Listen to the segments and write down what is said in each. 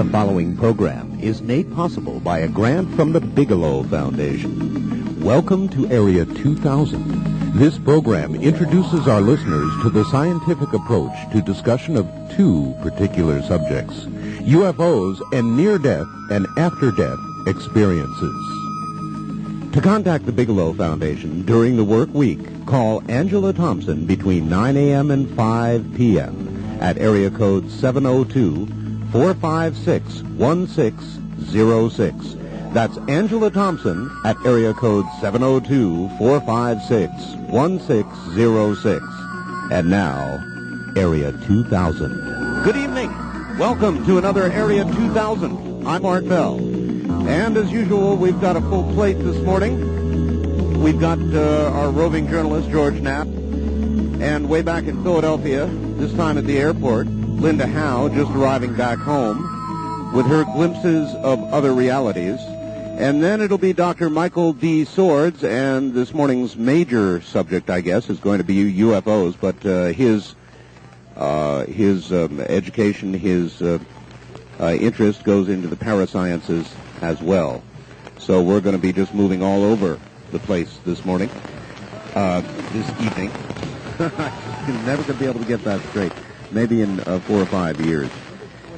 The following program is made possible by a grant from the Bigelow Foundation. Welcome to Area 2000. This program introduces our listeners to the scientific approach to discussion of two particular subjects, UFOs and near-death and after-death experiences. To contact the Bigelow Foundation during the work week, call Angela Thompson between 9 a.m. and 5 p.m. at area code 702-456-1606. That's Angela Thompson at area code 702-456-1606. And now, Area 2000. Good evening. Welcome to another Area 2000. I'm Art Bell. And as usual, we've got a full plate this morning. We've got our roving journalist, George Knapp. And way back in Philadelphia, this time at the airport, Linda Howe, just arriving back home, with her glimpses of other realities. And then it'll be Dr. Michael D. Sorez, and this morning's major subject, I guess, is going to be UFOs, but his education, his interest goes into the parasciences as well. So we're going to be just moving all over the place this morning, this evening. I'm never going to be able to get that straight. Maybe in 4 or 5 years.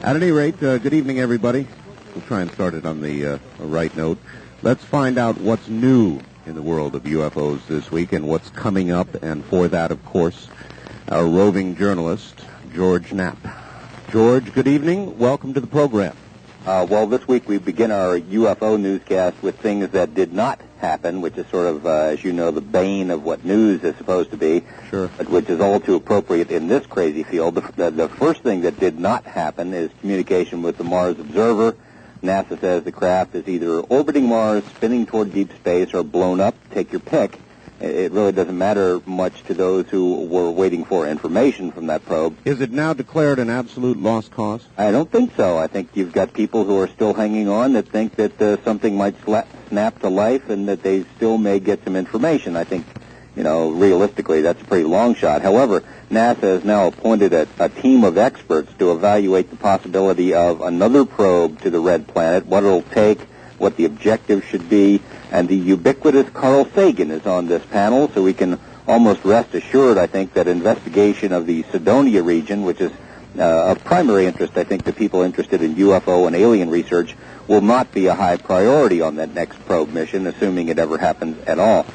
At any rate, good evening, everybody. We'll try and start it on the right note. Let's find out what's new in the world of UFOs this week and what's coming up. And for that, of course, our roving journalist, George Knapp. George, good evening. Welcome to the program. Well, this week we begin our UFO newscast with things that did not happen, which is sort of, as you know, the bane of what news is supposed to be. Sure. But which is all too appropriate in this crazy field. The first thing that did not happen is communication with the Mars Observer. NASA says the craft is either orbiting Mars, spinning toward deep space, or blown up. Take your pick. It really doesn't matter much to those who were waiting for information from that probe. Is it now declared an absolute lost cause? I don't think so. I think you've got people who are still hanging on that think that something might snap to life and that they still may get some information. I think, realistically, that's a pretty long shot. However, NASA has now appointed a team of experts to evaluate the possibility of another probe to the red planet, what it'll take, what the objective should be, and the ubiquitous Carl Sagan is on this panel, so we can almost rest assured, I think, that investigation of the Cydonia region, which is of primary interest, I think, to people interested in UFO and alien research, will not be a high priority on that next probe mission, assuming it ever happens at all.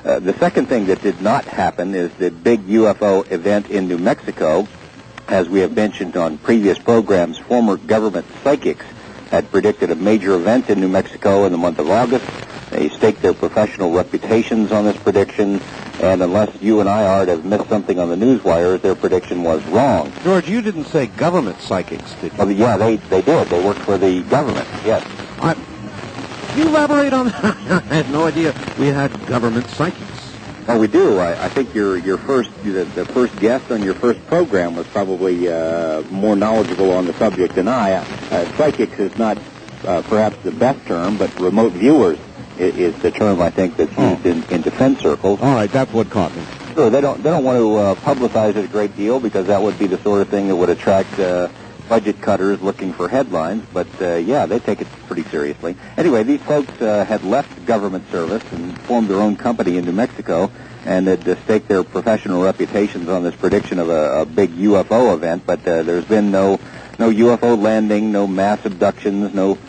The second thing that did not happen is the big UFO event in New Mexico. As we have mentioned on previous programs, former government psychics had predicted a major event in New Mexico in the month of August. They staked their professional reputations on this prediction, and unless you and I, Art, have missed something on the news wires, their prediction was wrong. George, you didn't say government psychics, did you? Well, yeah, they did. They worked for the government, yes. Can you elaborate on that? I had no idea we had government psychics. Oh, we do. I think the first guest on your first program was probably more knowledgeable on the subject than I. Psychics is not perhaps the best term, but remote viewers is the term I think that's used in defense circles. All right, that's what caught me. Sure, they don't want to publicize it a great deal because that would be the sort of thing that would attract budget cutters looking for headlines. But yeah, they take it pretty seriously. Anyway, these folks had left government service and formed their own company in New Mexico, and had staked their professional reputations on this prediction of a big UFO event. But there's been no UFO landing, no mass abductions, no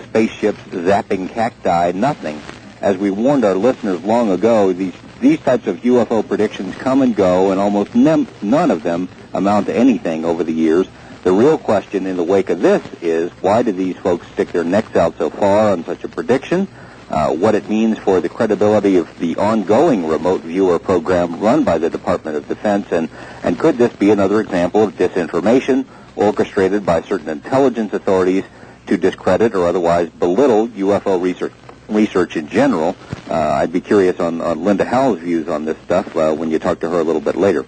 spaceships zapping cacti, nothing. As we warned our listeners long ago, these types of UFO predictions come and go, and almost none of them amount to anything over the years. The real question in the wake of this is, why did these folks stick their necks out so far on such a prediction? What it means for the credibility of the ongoing remote viewer program run by the Department of Defense, and could this be another example of disinformation orchestrated by certain intelligence authorities to discredit or otherwise belittle UFO research in general? I'd be curious on Linda Howe's views on this stuff when you talk to her a little bit later.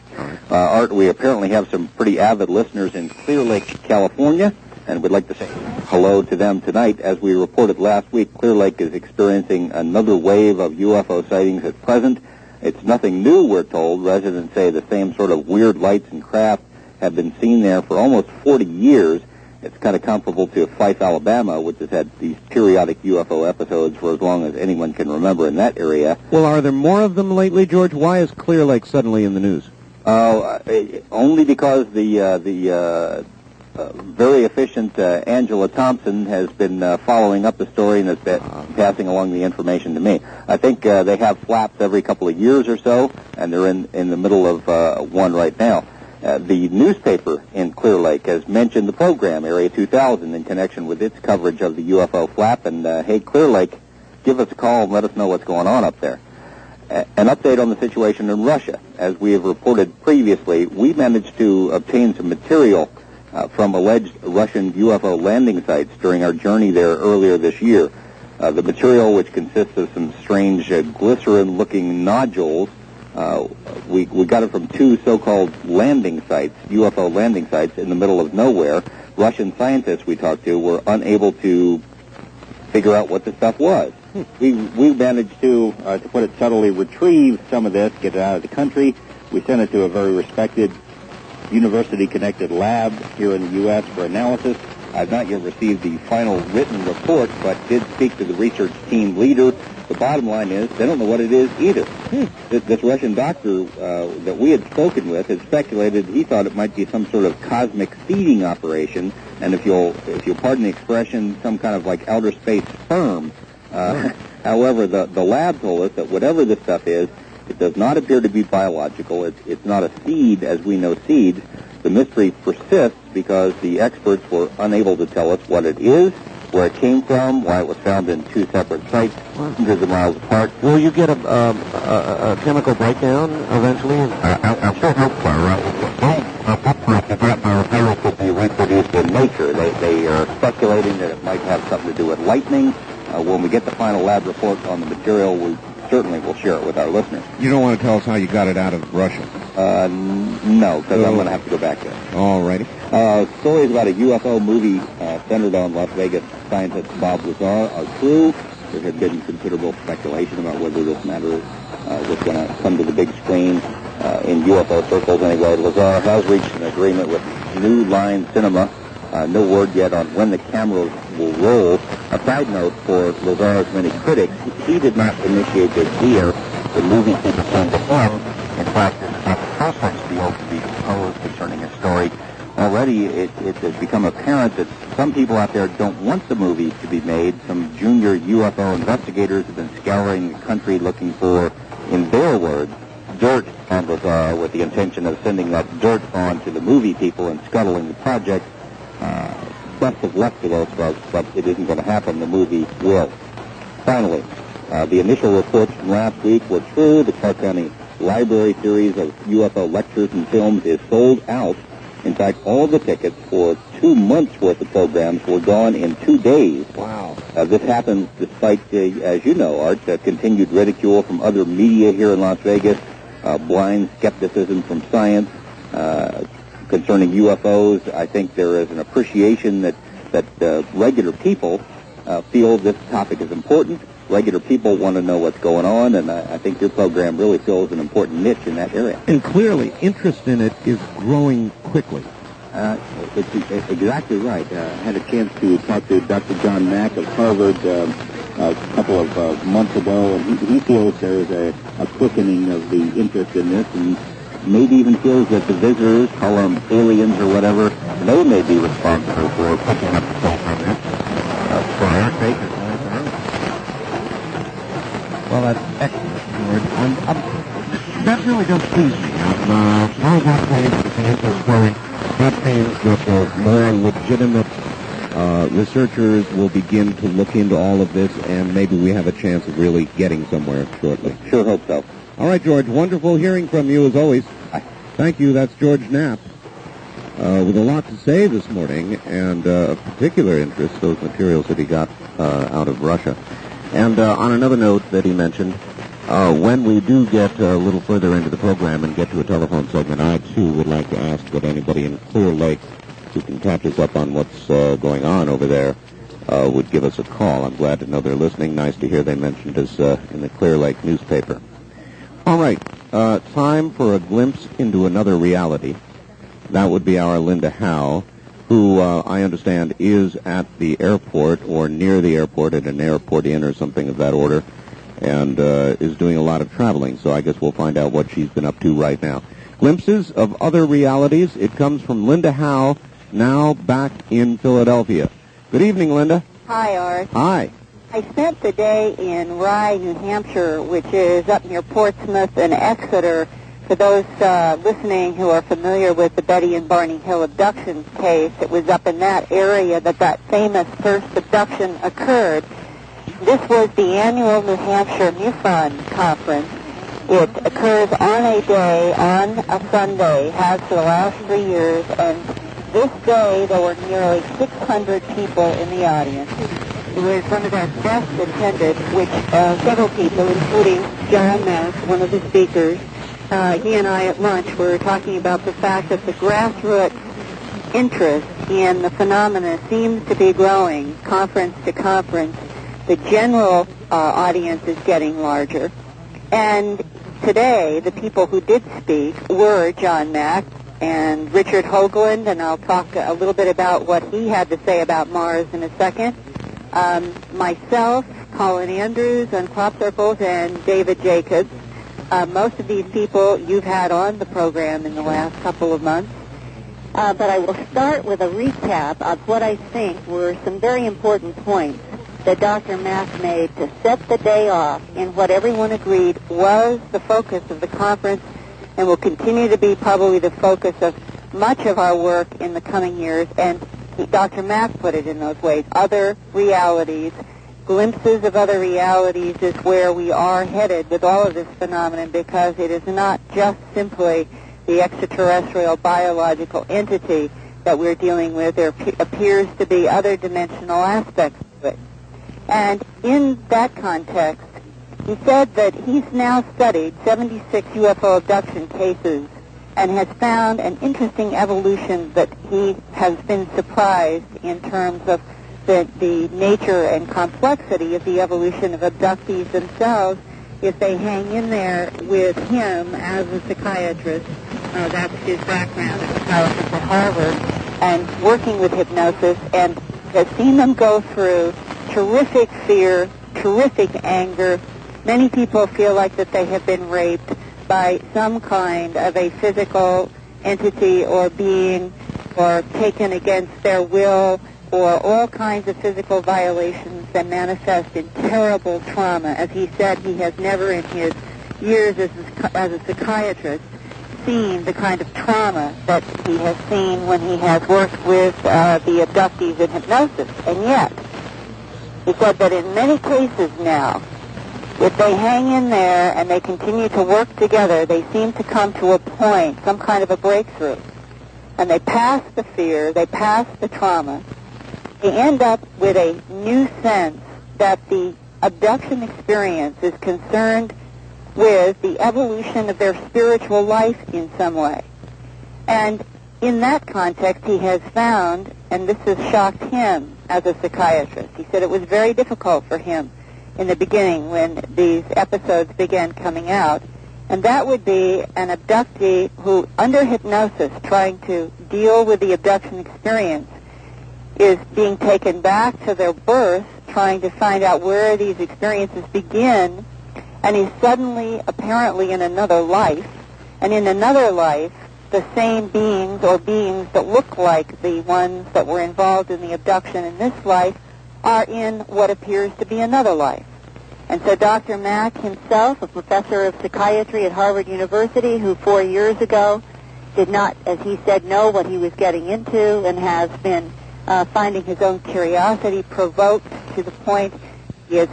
Art, we apparently have some pretty avid listeners in Clear Lake, California, and we'd like to say hello to them tonight. As we reported last week, Clear Lake is experiencing another wave of UFO sightings at present. It's nothing new, we're told. Residents say the same sort of weird lights and craft have been seen there for almost 40 years, It's kind of comparable to Fife, Alabama, which has had these periodic UFO episodes for as long as anyone can remember in that area. Well, are there more of them lately, George? Why is Clear Lake suddenly in the news? Only because the very efficient Angela Thompson has been following up the story and has been passing along the information to me. I think they have flaps every couple of years or so, and they're in the middle of one right now. The newspaper in Clear Lake has mentioned the program, Area 2000, in connection with its coverage of the UFO flap, and hey, Clear Lake, give us a call and let us know what's going on up there. An update on the situation in Russia. As we have reported previously, we managed to obtain some material from alleged Russian UFO landing sites during our journey there earlier this year. The material, which consists of some strange glycerin-looking nodules, we got it from two so-called landing sites, UFO landing sites in the middle of nowhere. Russian scientists we talked to were unable to figure out what the stuff was. We managed to put it subtly, retrieve some of this, get it out of the country. We sent it to a very respected university-connected lab here in the U.S. for analysis. I've not yet received the final written report, but did speak to the research team leader. The bottom line is they don't know what it is either. This Russian doctor that we had spoken with had speculated he thought it might be some sort of cosmic seeding operation, and if you'll pardon the expression, some kind of like outer space sperm. However, the lab told us that whatever this stuff is, it does not appear to be biological. It's not a seed as we know seeds. The mystery persists because the experts were unable to tell us what it is, where it came from, why it was found in two separate sites, hundreds of miles apart. Will you get a chemical breakdown eventually? I sure hope so. Could be reproduced in nature. They are speculating that it might have something to do with lightning. When we get the final lab report on the material, we certainly will share it with our listeners. You don't want to tell us how you got it out of Russia? No, because I'm going to have to go back there. All righty. Stories about a UFO movie centered on Las Vegas scientist Bob Lazar are true. There had been considerable speculation about whether this matter was going to come to the big screen in UFO circles anyway. Lazar has reached an agreement with New Line Cinema. No word yet on when the cameras will roll. A side note for Lazar's many critics, he did not initiate this year. The movie people came to him. In fact, it's not the first such deal to be proposed concerning his story. Already, it has become apparent that some people out there don't want the movie to be made. Some junior UFO investigators have been scouring the country looking for, in their words, dirt on Lazar with the intention of sending that dirt on to the movie people and scuttling the project. Best of luck to those folks, but it isn't going to happen. The movie will. Finally, the initial reports from last week were true. The Clark County Library series of UFO lectures and films is sold out. In fact, all the tickets for 2 months' worth of programs were gone in 2 days. Wow. This happens despite, as you know, Art, continued ridicule from other media here in Las Vegas, blind skepticism from science, concerning UFOs. I think there is an appreciation that regular people feel this topic is important. Regular people want to know what's going on, and I think your program really fills an important niche in that area. And clearly, interest in it is growing quickly. It's exactly right. I had a chance to talk to Dr. John Mack of Harvard a couple of months ago, and he feels there's a quickening of the interest in this, and maybe even feels that the visitors, call them aliens or whatever, they may be responsible for picking up the phone on this. For our sake, well, that's excellent, George. That really does please me. I'm very glad the interest growing. That means that more legitimate researchers will begin to look into all of this, and maybe we have a chance of really getting somewhere shortly. Sure hope so. All right, George, wonderful hearing from you as always. Thank you. That's George Knapp with a lot to say this morning, and of particular interest, those materials that he got out of Russia. And on another note that he mentioned, when we do get a little further into the program and get to a telephone segment, I, too, would like to ask that anybody in Clear Lake who can catch us up on what's going on over there would give us a call. I'm glad to know they're listening. Nice to hear they mentioned us in the Clear Lake newspaper. All right, time for a glimpse into another reality. That would be our Linda Howe, who who I understand is at the airport or near the airport at an airport inn or something of that order, and is doing a lot of traveling. So I guess we'll find out what she's been up to right now. Glimpses of other realities. It comes from Linda Howe, now back in Philadelphia. Good evening, Linda. Hi, Art. Hi. I spent the day in Rye, New Hampshire, which is up near Portsmouth and Exeter. For those listening who are familiar with the Betty and Barney Hill abduction case, it was up in that area that famous first abduction occurred. This was the annual New Hampshire MUFON conference. It occurs on a day, on a Sunday, has for the last 3 years, and this day there were nearly 600 people in the audience. It was one of our best attended, which several people, including John Mack, one of the speakers, he and I at lunch were talking about the fact that the grassroots interest in the phenomena seems to be growing conference to conference. The general audience is getting larger. And today, the people who did speak were John Mack and Richard Hoagland, and I'll talk a little bit about what he had to say about Mars in a second. Myself, Colin Andrews on Crop Circles, and David Jacobs. Most of these people you've had on the program in the last couple of months. But I will start with a recap of what I think were some very important points that Dr. Mack made to set the day off in what everyone agreed was the focus of the conference and will continue to be probably the focus of much of our work in the coming years. And Dr. Mack put it in those ways. Other realities, glimpses of other realities is where we are headed with all of this phenomenon, because it is not just simply the extraterrestrial biological entity that we're dealing with. There appears to be other dimensional aspects to it. And in that context, he said that he's now studied 76 UFO abduction cases and has found an interesting evolution that he has been surprised in terms of the nature and complexity of the evolution of abductees themselves if they hang in there with him as a psychiatrist. That's his background as a psychologist at Harvard, and working with hypnosis, and has seen them go through terrific fear, terrific anger. Many people feel like that they have been raped by some kind of a physical entity or being, or taken against their will, or all kinds of physical violations that manifest in terrible trauma. As he said, he has never in his years as a psychiatrist seen the kind of trauma that he has seen when he has worked with the abductees in hypnosis. And yet, he said that in many cases now, if they hang in there and they continue to work together, they seem to come to a point, some kind of a breakthrough. And they pass the fear, they pass the trauma. They end up with a new sense that the abduction experience is concerned with the evolution of their spiritual life in some way. And in that context, he has found, and this has shocked him as a psychiatrist, he said it was very difficult for him in the beginning when these episodes began coming out, and that would be an abductee who, under hypnosis, trying to deal with the abduction experience, is being taken back to their birth, trying to find out where these experiences begin, and is suddenly, apparently, in another life, and in another life, the same beings or beings that look like the ones that were involved in the abduction in this life are in what appears to be another life. And so Dr. Mack himself, a professor of psychiatry at Harvard University, who 4 years ago did not, as he said, know what he was getting into, and has been finding his own curiosity provoked to the point he has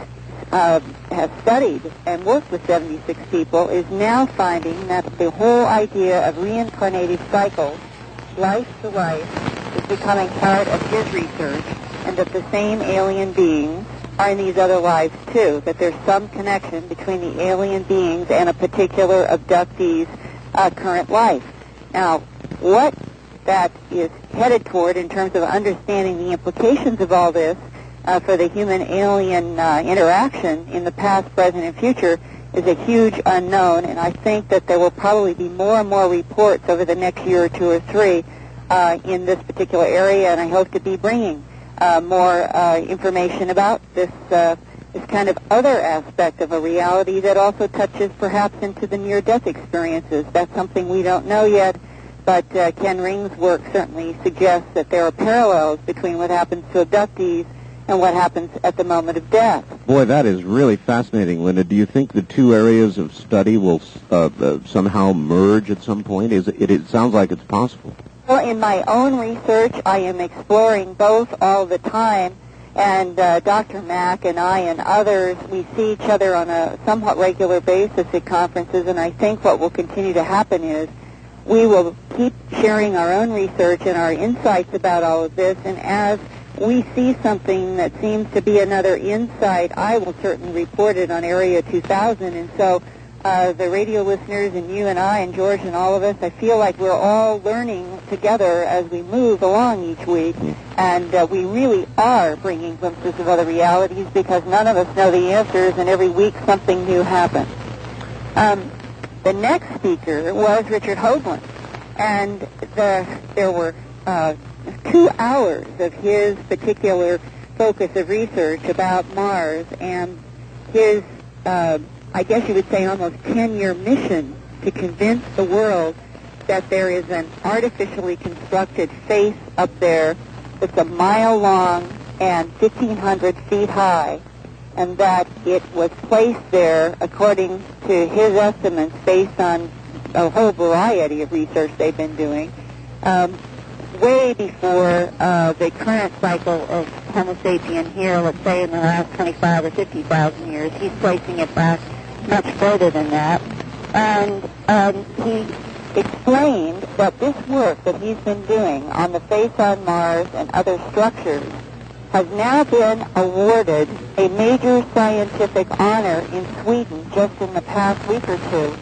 studied and worked with 76 people, is now finding that the whole idea of reincarnated cycles, life to life, is becoming part of his research, and that the same alien beings are in these other lives too, that there's some connection between the alien beings and a particular abductee's current life. Now, what that is headed toward in terms of understanding the implications of all this for the human-alien interaction in the past, present, and future is a huge unknown, and I think that there will probably be more and more reports over the next year or two or three in this particular area, and I hope to be bringing more information about this kind of other aspect of a reality that also touches perhaps into the near-death experiences. That's something we don't know yet, but Ken Ring's work certainly suggests that there are parallels between what happens to abductees and what happens at the moment of death. Boy, that is really fascinating, Linda. Do you think the two areas of study will somehow merge at some point? It sounds like it's possible. Well, in my own research, I am exploring both all the time, and Dr. Mack and I and others, we see each other on a somewhat regular basis at conferences, and I think what will continue to happen is we will keep sharing our own research and our insights about all of this, and as we see something that seems to be another insight, I will certainly report it on Area 2000. And so the radio listeners and you and I and George and all of us, I feel like we're all learning together as we move along each week. And we really are bringing glimpses of other realities because none of us know the answers, and every week something new happens. The next speaker was Richard Hoagland. And there were 2 hours of his particular focus of research about Mars and his, I guess you would say, almost 10-year mission to convince the world that there is an artificially constructed face up there that's a mile long and 1,500 feet high, and that it was placed there, according to his estimates, based on a whole variety of research they've been doing, way before the current cycle of Homo sapien here, let's say in the last 25 or 50,000 years. He's placing it back much further than that. And he explained that this work that he's been doing on the face on Mars and other structures has now been awarded a major scientific honor in Sweden just in the past week or two,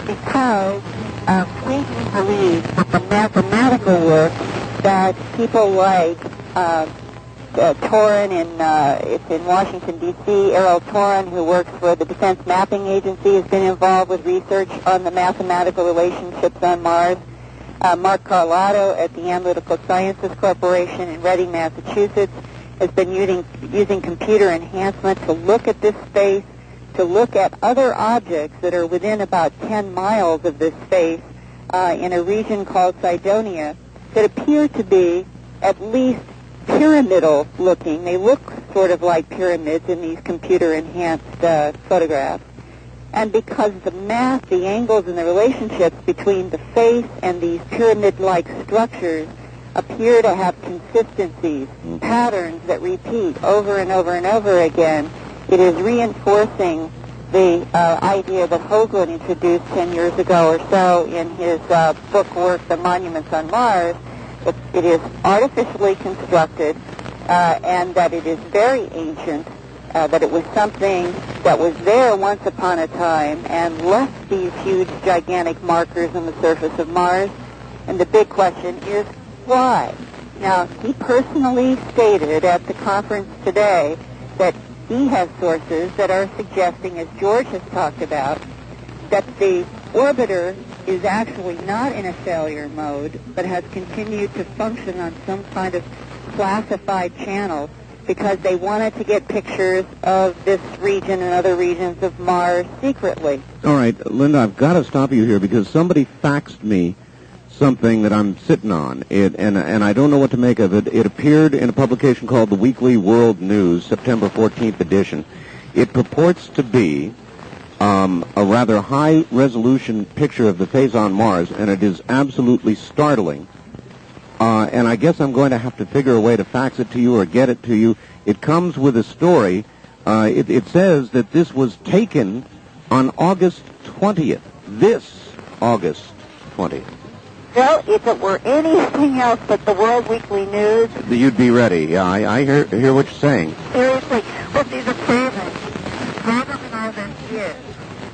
because Sweden believes that the mathematical work that people like Torin it's in Washington, D.C., Errol Torin, who works for the Defense Mapping Agency, has been involved with research on the mathematical relationships on Mars. Mark Carlotto at the Analytical Sciences Corporation in Reading, Massachusetts, has been using computer enhancement to look at this space, to look at other objects that are within about 10 miles of this space in a region called Cydonia that appear to be at least pyramidal looking. They look sort of like pyramids in these computer-enhanced photographs. And because the math, the angles, and the relationships between the face and these pyramid-like structures appear to have consistencies, patterns that repeat over and over and over again, it is reinforcing the idea that Hoagland introduced 10 years ago or so in his book work, The Monuments on Mars, that it is artificially constructed and that it is very ancient, that it was something that was there once upon a time and left these huge, gigantic markers on the surface of Mars. And the big question is, why? Now, he personally stated at the conference today that he has sources that are suggesting, as George has talked about, that the orbiter is actually not in a failure mode, but has continued to function on some kind of classified channel because they wanted to get pictures of this region and other regions of Mars secretly. All right, Linda, I've got to stop you here because somebody faxed me something that I'm sitting on, and I don't know what to make of it. It appeared in a publication called The Weekly World News, September 14th edition. It purports to be a rather high-resolution picture of the face on Mars, and it is absolutely startling. And I guess I'm going to have to figure a way to fax it to you or get it to you. It comes with a story. It says that this was taken on August 20th, this August 20th. Well, if it were anything else but the World Weekly News... You'd be ready. Yeah, I hear what you're saying. Seriously. Well, these are proving. The problem in all this is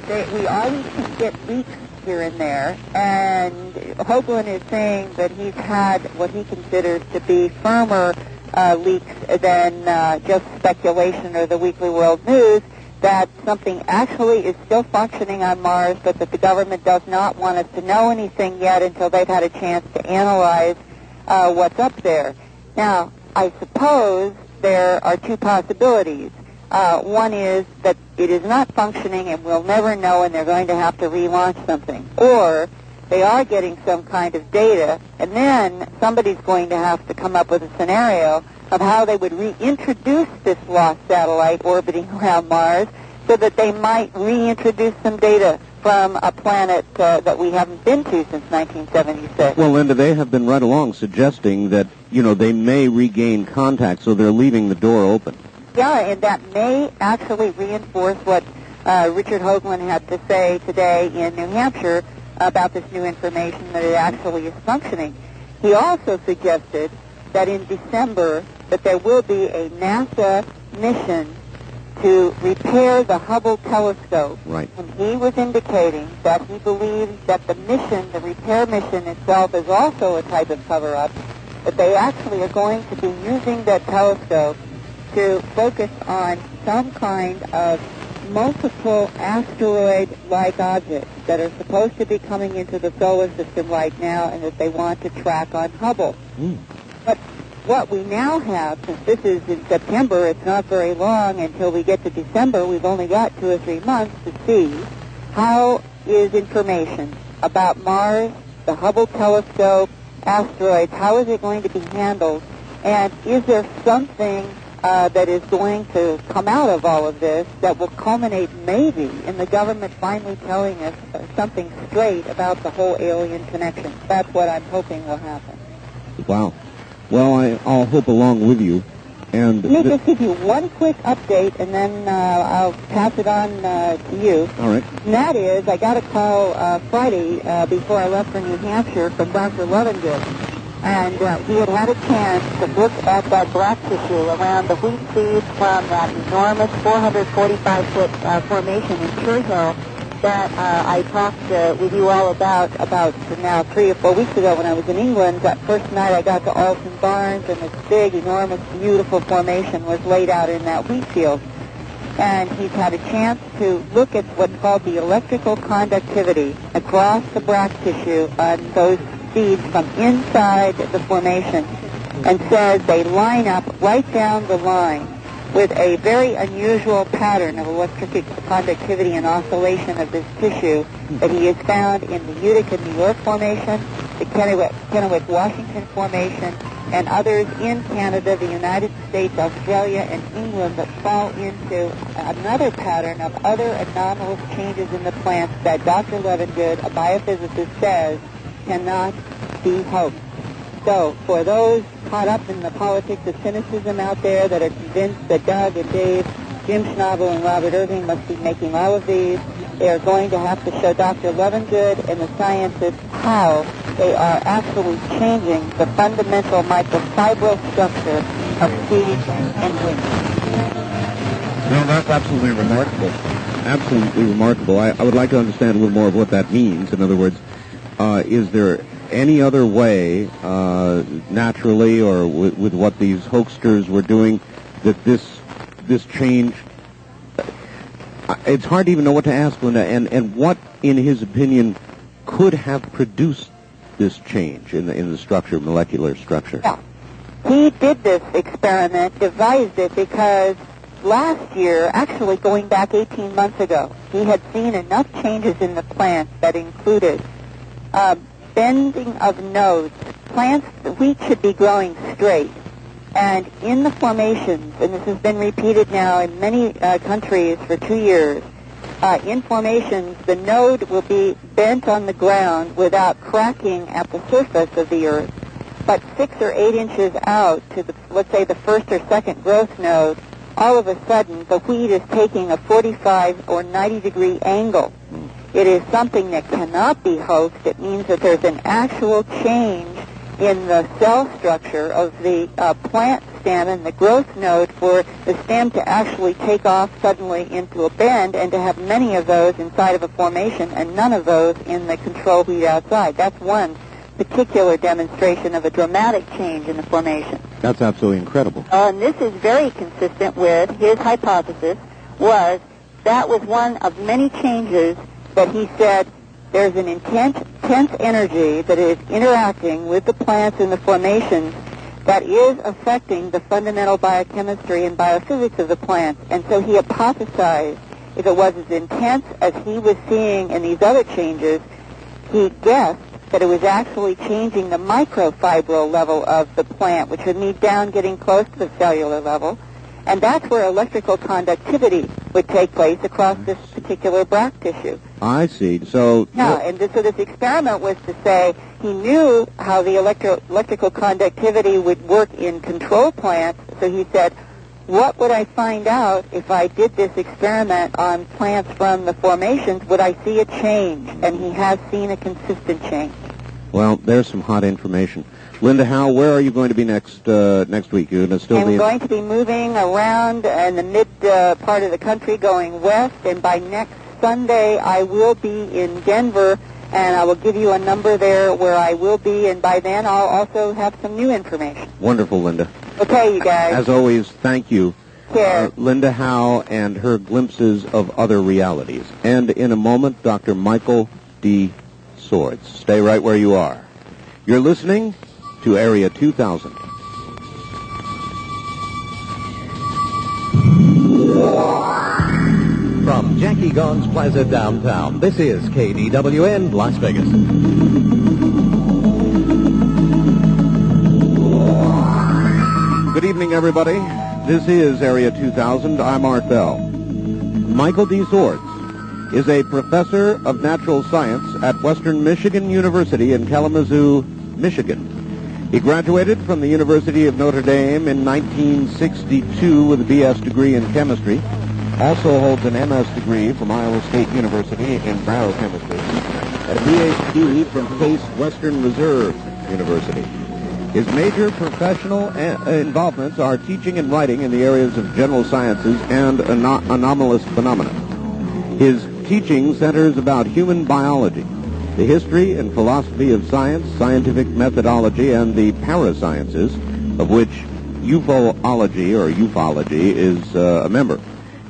that we always can get leaks here and there, and Hoagland is saying that he's had what he considers to be firmer leaks than just speculation or the Weekly World News, that something actually is still functioning on Mars, but that the government does not want us to know anything yet until they've had a chance to analyze what's up there. Now, I suppose there are two possibilities. One is that it is not functioning and we'll never know and they're going to have to relaunch something. Or they are getting some kind of data and then somebody's going to have to come up with a scenario of how they would reintroduce this lost satellite orbiting around Mars so that they might reintroduce some data from a planet that we haven't been to since 1976. Well, Linda, they have been right along suggesting that, they may regain contact, so they're leaving the door open. Yeah, and that may actually reinforce what Richard Hoagland had to say today in New Hampshire about this new information, that it actually is functioning. He also suggested that in December that there will be a NASA mission to repair the Hubble telescope. Right. And he was indicating that he believes that the mission, the repair mission itself, is also a type of cover-up, that they actually are going to be using that telescope to focus on some kind of multiple asteroid-like objects that are supposed to be coming into the solar system right now and that they want to track on Hubble. But what we now have, since this is in September, it's not very long until we get to December. We've only got 2 or 3 months to see how is information about Mars, the Hubble telescope, asteroids, how is it going to be handled, and is there something that is going to come out of all of this that will culminate maybe in the government finally telling us something straight about the whole alien connection. That's what I'm hoping will happen. Wow. Well, I'll hope along with you. And let me just give you one quick update, and then I'll pass it on to you. All right. And that is, I got a call Friday before I left for New Hampshire from Dr. Levengood. And he had a chance to look at that black tissue around the wheat seeds from that enormous 445-foot formation in Churchill that I talked with you all about now 3 or 4 weeks ago when I was in England. That first night I got to Alton Barnes, and this big, enormous, beautiful formation was laid out in that wheat field. And he's had a chance to look at what's called the electrical conductivity across the black tissue on those seeds from inside the formation, and says they line up right down the line with a very unusual pattern of electric conductivity and oscillation of this tissue that he has found in the Utica, New York formation, the Kennewick, Washington formation, and others in Canada, the United States, Australia, and England that fall into another pattern of other anomalous changes in the plants that Dr. Levengood, a biophysicist, says cannot be hoaxed. So, for those caught up in the politics of cynicism out there that are convinced that Doug and Dave, Jim Schnabel and Robert Irving must be making all of these, they are going to have to show Dr. Levengood and the scientists how they are actually changing the fundamental microfibril structure of seeds and wings. No, that's absolutely remarkable. Absolutely remarkable. I would like to understand a little more of what that means. In other words, is there any other way, naturally or with what these hoaxsters were doing, that this change? It's hard to even know what to ask, Linda. And what, in his opinion, could have produced this change in the structure, molecular structure? Yeah. He did this experiment, devised it, because last year, actually going back 18 months ago, he had seen enough changes in the plants that included bending of nodes. Plants, wheat should be growing straight. And in the formations, and this has been repeated now in many countries for 2 years, in formations, the node will be bent on the ground without cracking at the surface of the earth. But 6 or 8 inches out to, let's say, the first or second growth node, all of a sudden the wheat is taking a 45 or 90-degree angle. It is something that cannot be hoaxed. It means that there's an actual change in the cell structure of the plant stem and the growth node for the stem to actually take off suddenly into a bend and to have many of those inside of a formation and none of those in the control wheat outside. That's one particular demonstration of a dramatic change in the formation. That's absolutely incredible. And this is very consistent with his hypothesis, was that was one of many changes that he said there's an intense energy that is interacting with the plants and the formations that is affecting the fundamental biochemistry and biophysics of the plants. And so he hypothesized if it was as intense as he was seeing in these other changes, he guessed that it was actually changing the microfibril level of the plant, which would mean down getting close to the cellular level. And that's where electrical conductivity would take place across this particular bract tissue. I see. So so this experiment was to say he knew how the electrical conductivity would work in control plants. So he said, what would I find out if I did this experiment on plants from the formations? Would I see a change? And he has seen a consistent change. Well, there's some hot information. Linda Howe, where are you going to be next week? You're going to still I'm going to be moving around in the mid part of the country, going west, and by next Sunday I will be in Denver, and I will give you a number there where I will be, and by then I'll also have some new information. Wonderful, Linda. Okay, you guys. As always, thank you. Cheers. Linda Howe and her glimpses of other realities. And in a moment, Dr. Michael D. Sorez. Stay right where you are. You're listening to Area 2000. From Jackie Gone's Plaza downtown, this is KDWN Las Vegas. Good evening, everybody. This is Area 2000. I'm Art Bell. Michael D. Sorez is a professor of natural science at Western Michigan University in Kalamazoo, Michigan. He graduated from the University of Notre Dame in 1962 with a B.S. degree in chemistry. Also holds an M.S. degree from Iowa State University in biochemistry and a Ph.D. from Case Western Reserve University. His major professional involvements are teaching and writing in the areas of general sciences and anomalous phenomena. His teaching centers about human biology, the history and philosophy of science, scientific methodology, and the parasciences, of which ufology is a member.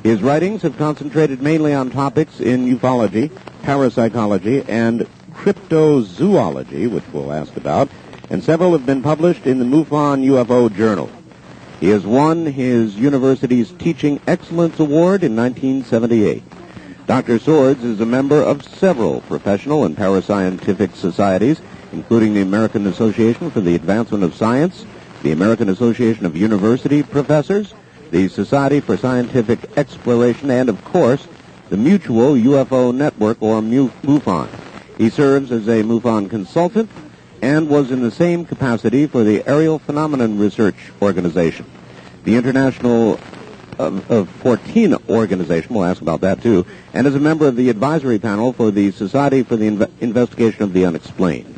His writings have concentrated mainly on topics in ufology, parapsychology, and cryptozoology, which we'll ask about, and several have been published in the MUFON UFO Journal. He has won his university's Teaching Excellence Award in 1978. Dr. Sorez is a member of several professional and parascientific societies, including the American Association for the Advancement of Science, the American Association of University Professors, the Society for Scientific Exploration, and, of course, the Mutual UFO Network, or MUFON. He serves as a MUFON consultant and was in the same capacity for the Aerial Phenomenon Research Organization. The International of 14 organization, we'll ask about that too, and is a member of the advisory panel for the Society for the Investigation of the Unexplained.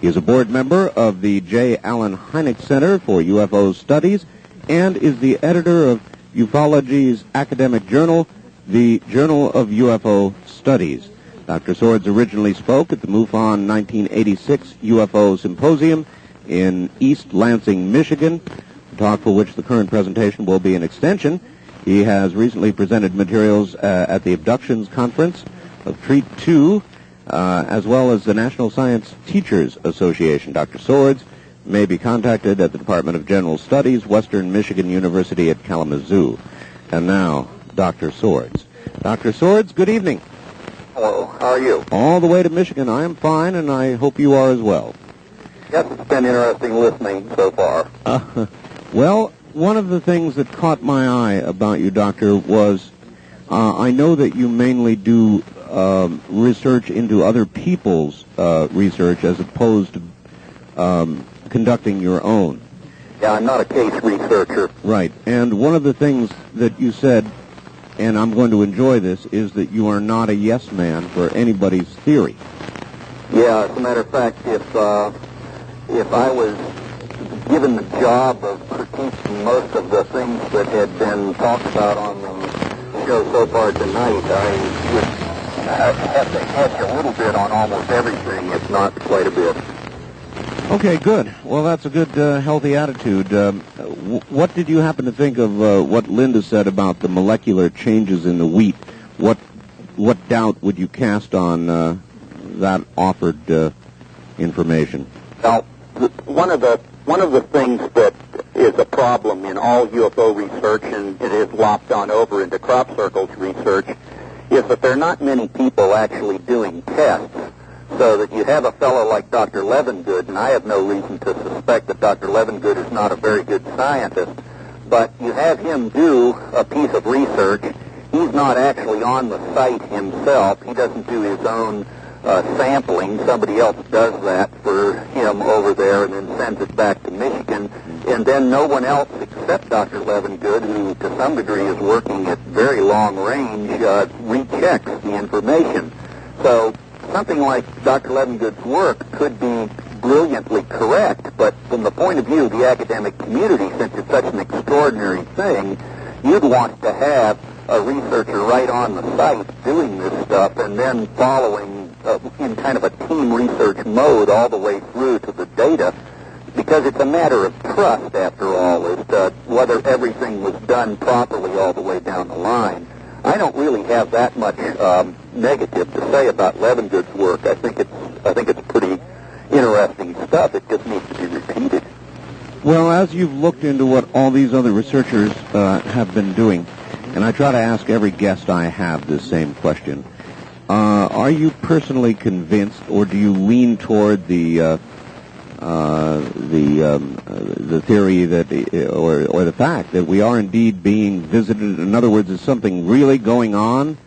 He is a board member of the J. Allen Hynek Center for UFO Studies and is the editor of ufology's academic journal, the Journal of UFO Studies. Dr. Sorez originally spoke at the MUFON 1986 UFO Symposium in East Lansing, Michigan, a talk for which the current presentation will be an extension. He has recently presented materials at the Abductions Conference of Treat 2, as well as the National Science Teachers Association. Dr. Sorez may be contacted at the Department of General Studies, Western Michigan University at Kalamazoo. And now, Dr. Sorez. Dr. Sorez, good evening. Hello, how are you? All the way to Michigan. I am fine, and I hope you are as well. Yes, it's been interesting listening so far. Well, one of the things that caught my eye about you, Doctor, was I know that you mainly do research into other people's research as opposed to conducting your own. Yeah, I'm not a case researcher. Right. And one of the things that you said, and I'm going to enjoy this, is that you are not a yes man for anybody's theory. Yeah, as a matter of fact, if I was given the job of critiquing most of the things that had been talked about on the show so far tonight, I would have to hedge a little bit on almost everything, if not quite a bit. Okay, good. Well, that's a good, healthy attitude. What did you happen to think of what Linda said about the molecular changes in the wheat? What doubt would you cast on that offered information? Now, one of the things that is a problem in all UFO research, and it is lopped on over into crop circles research, is that there are not many people actually doing tests. So that you have a fellow like Dr. Levengood, and I have no reason to suspect that Dr. Levengood is not a very good scientist, but you have him do a piece of research. He's not actually on the site himself. He doesn't do his own sampling. Somebody else does that for him over there and then sends it back to Michigan. And then no one else except Dr. Levengood, who to some degree is working at very long range, rechecks the information. So something like Dr. Levengood's work could be brilliantly correct, but from the point of view of the academic community, since it's such an extraordinary thing, you'd want to have a researcher right on the site doing this stuff and then following in kind of a team research mode all the way through to the data, because it's a matter of trust, after all, as to whether everything was done properly all the way down the line. I don't really have that much negative to say about Levengood's work. I think it's pretty interesting stuff. It just needs to be repeated. Well, as you've looked into what all these other researchers have been doing, and I try to ask every guest I have this same question, are you personally convinced, or do you lean toward the theory that, or the fact that we are indeed being visited? In other words, is something really going on?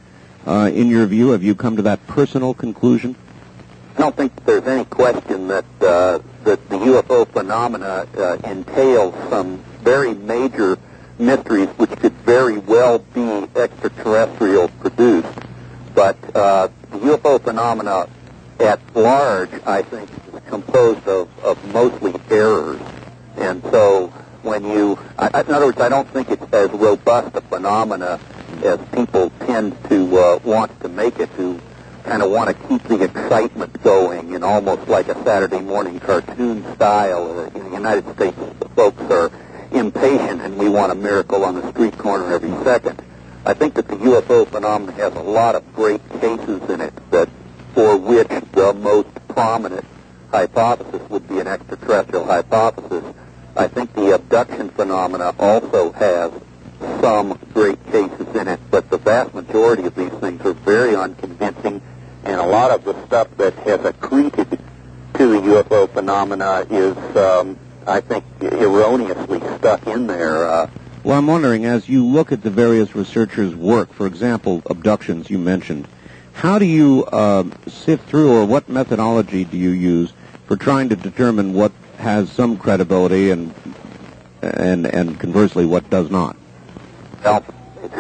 In your view, have you come to that personal conclusion? I don't think there's any question that the UFO phenomena entails some very major mysteries which could very well be extraterrestrial produced. But the UFO phenomena at large, I think, is composed of mostly errors. And so when you, in other words, I don't think it's as robust a phenomena as people tend to want to make it, who kind of want to keep the excitement going in almost like a Saturday morning cartoon style. In the United States, the folks are impatient and we want a miracle on the street corner every second. I think that the UFO phenomenon has a lot of great cases in it that for which the most prominent hypothesis would be an extraterrestrial hypothesis. I think the abduction phenomena also has some great cases in it, but the vast majority of these things are very unconvincing, and a lot of the stuff that has accreted to the UFO phenomena is, I think, erroneously stuck in there. Well, I'm wondering, as you look at the various researchers' work, for example, abductions you mentioned, how do you sift through, or what methodology do you use for trying to determine what has some credibility and conversely what does not? Well,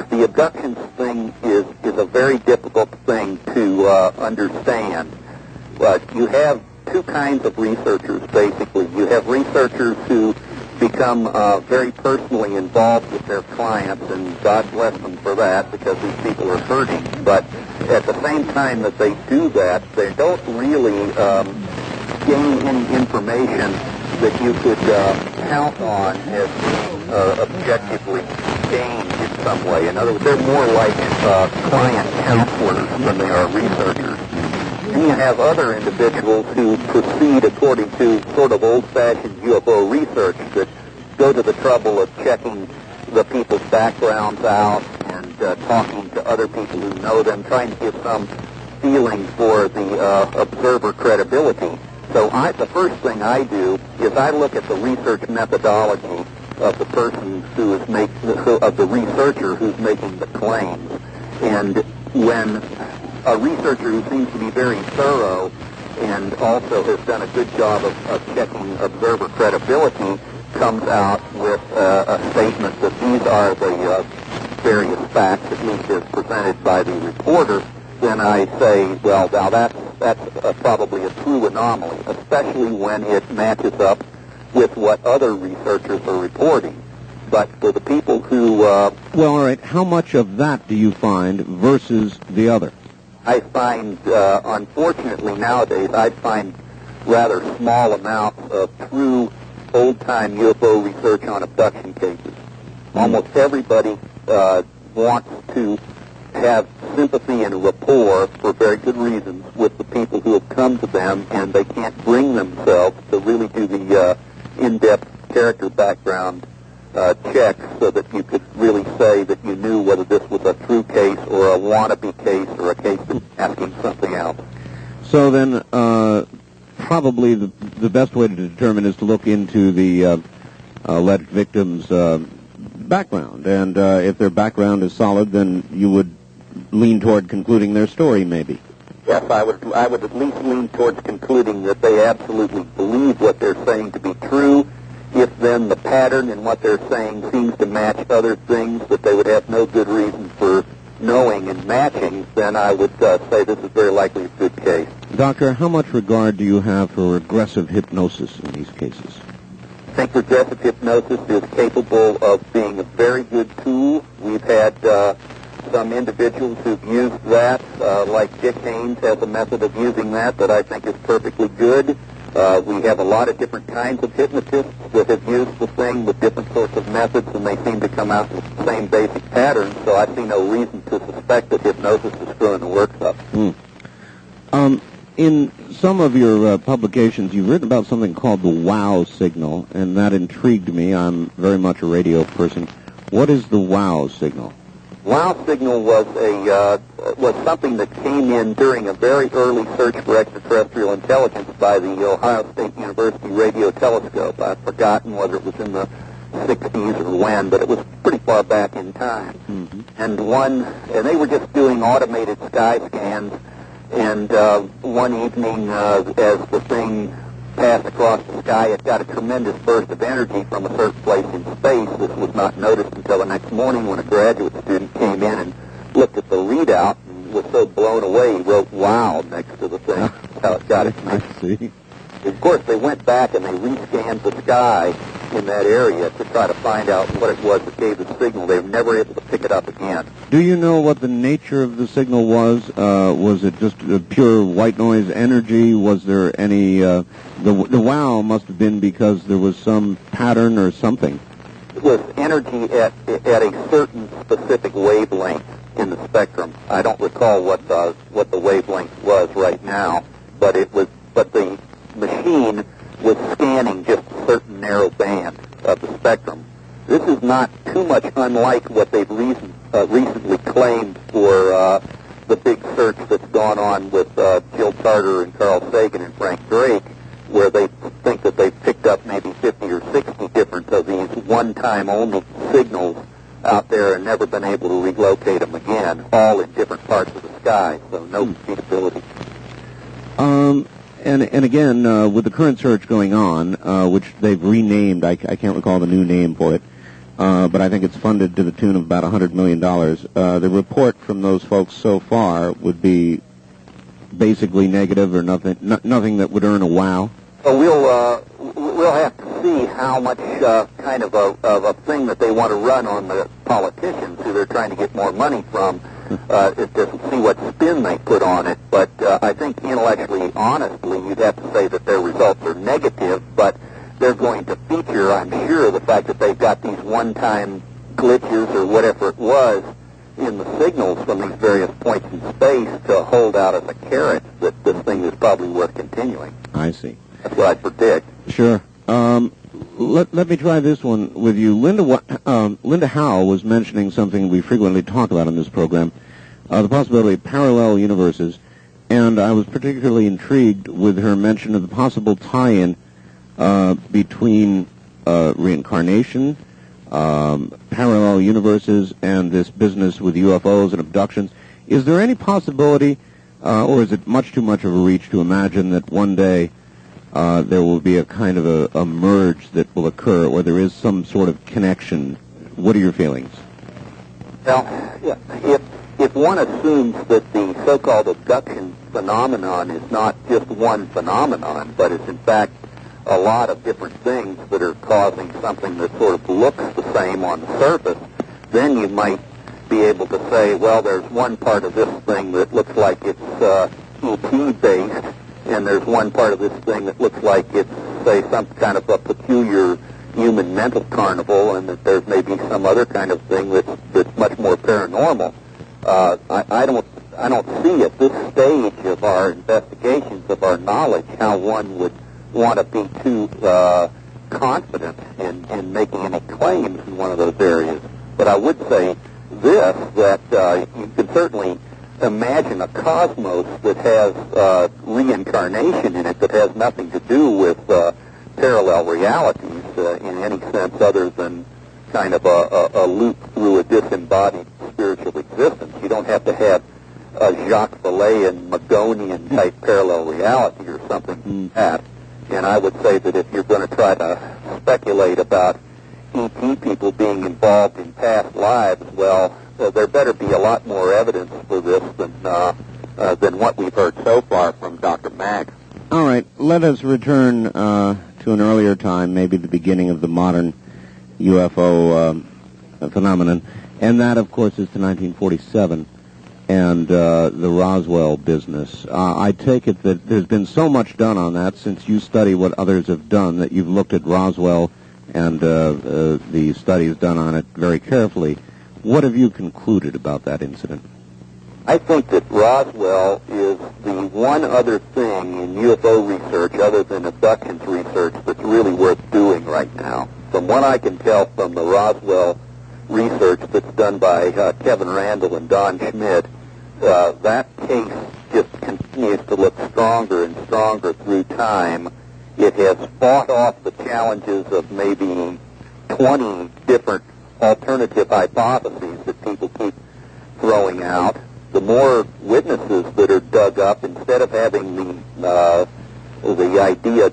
the abductions thing is a very difficult thing to understand. But you have two kinds of researchers, basically. You have researchers who become very personally involved with their clients, and God bless them for that, because these people are hurting. But at the same time that they do that, they don't really gain any information that you could count on as objectively gained in some way. In other words, they're more like client counselors than they are researchers. And you have other individuals who proceed according to sort of old-fashioned UFO research that go to the trouble of checking the people's backgrounds out and talking to other people who know them, trying to give some feeling for the observer credibility. So the first thing I do is I look at the research methodology of the person who is of the researcher who's making the claims. And when a researcher who seems to be very thorough and also has done a good job of checking observer credibility comes out with a statement that these are the various facts, at least as presented by the reporter, then I say, well, now that's probably a true anomaly, especially when it matches up with what other researchers are reporting. But for the people who... well, all right, how much of that do you find versus the other? I find, unfortunately nowadays, I find rather small amounts of true old-time UFO research on abduction cases. Almost everybody wants to have sympathy and rapport for very good reasons with the people who have come to them, and they can't bring themselves to really do the in-depth character background checks so that you could really say that you knew whether this was a true case or a wannabe case or a case that's asking something else. So then, probably the best way to determine is to look into the alleged victim's background, and if their background is solid, then you would lean toward concluding their story, maybe. Yes, I would at least lean towards concluding that they absolutely believe what they're saying to be true. If then the pattern in what they're saying seems to match other things that they would have no good reason for knowing and matching, then I would say this is very likely a good case. Doctor, how much regard do you have for regressive hypnosis in these cases? I think regressive hypnosis is capable of being a very good tool. We've had some individuals who've used that, like Dick Haynes has a method of using that I think is perfectly good. We have a lot of different kinds of hypnotists that have used the thing with different sorts of methods, and they seem to come out with the same basic patterns, so I see no reason to suspect that hypnosis is screwing the works up. In some of your publications, you've written about something called the Wow signal, and that intrigued me. I'm very much a radio person. What is the Wow signal? Wow signal was something that came in during a very early search for extraterrestrial intelligence by the Ohio State University radio telescope. I've forgotten whether it was in the 60s or when, but it was pretty far back in time. Mm-hmm. And they were just doing automated sky scans. And one evening, as the thing passed across the sky, it got a tremendous burst of energy from a certain place in space. This was not noticed until the next morning when a graduate student came in and looked at the readout and was so blown away he wrote "wow" next to the thing. That's how it got its name. I see. Of course, they went back and they rescanned the sky in that area to try to find out what it was that gave the signal. They were never able to pick it up again. Do you know what the nature of the signal was? Was it just pure white noise energy? Was there any... the wow must have been because there was some pattern or something. It was energy at a certain specific wavelength in the spectrum. I don't recall what the wavelength was right now, but the machine was scanning just a certain narrow band of the spectrum. This is not too much unlike what they've recently claimed for the big search that's gone on with Jill Tarter and Carl Sagan and Frank Drake, where they think that they've picked up maybe 50 or 60 different of these one-time only signals out there and never been able to relocate them again, all in different parts of the sky, so no repeatability. And again, with the current search going on, which they've renamed, I can't recall the new name for it, but I think it's funded to the tune of about $100 million. The report from those folks so far would be basically negative or nothing that would earn a wow. Well, we'll have to see how much kind of a thing that they want to run on the politicians who they're trying to get more money from. To see what spin they put on it, but I think intellectually, honestly, you'd have to say that their results are negative, but they're going to feature, I'm sure, the fact that they've got these one-time glitches or whatever it was in the signals from these various points in space to hold out as a carrot that this thing is probably worth continuing. I see. That's what I predict. Sure. Let me try this one with you. Linda Howe was mentioning something we frequently talk about in this program, the possibility of parallel universes, and I was particularly intrigued with her mention of the possible tie-in between reincarnation, parallel universes, and this business with UFOs and abductions. Is there any possibility, or is it much too much of a reach to imagine that one day there will be a kind of a merge that will occur, or there is some sort of connection? What are your feelings? Well, if one assumes that the so-called abduction phenomenon is not just one phenomenon, but is in fact a lot of different things that are causing something that sort of looks the same on the surface, then you might be able to say, well, there's one part of this thing that looks like it's ET-based, and there's one part of this thing that looks like it's, say, some kind of a peculiar human mental carnival, and that there's maybe some other kind of thing that's much more paranormal. I don't see at this stage of our investigations, of our knowledge, how one would want to be too confident in making any claims in one of those areas. But I would say this, that you can certainly imagine a cosmos that has reincarnation in it that has nothing to do with parallel realities in any sense other than kind of a loop through a disembodied spiritual existence. You don't have to have a Jacques Valléan, Magonian type parallel reality or something like that. And I would say that if you're going to try to speculate about ET people being involved in past lives, well, there better be a lot more evidence for this than what we've heard so far from Dr. Mack. All right, let us return to an earlier time, maybe the beginning of the modern UFO phenomenon, and that, of course, is to 1947 and the Roswell business. I take it that there's been so much done on that since you study what others have done that you've looked at Roswell and the studies done on it very carefully. What have you concluded about that incident? I think that Roswell is the one other thing in UFO research other than abductions research that's really worth doing right now. From what I can tell from the Roswell research that's done by Kevin Randall and Don Schmidt, that case just continues to look stronger and stronger through time. It has fought off the challenges of maybe 20 different alternative hypotheses that people keep throwing out. The more witnesses that are dug up, instead of having the idea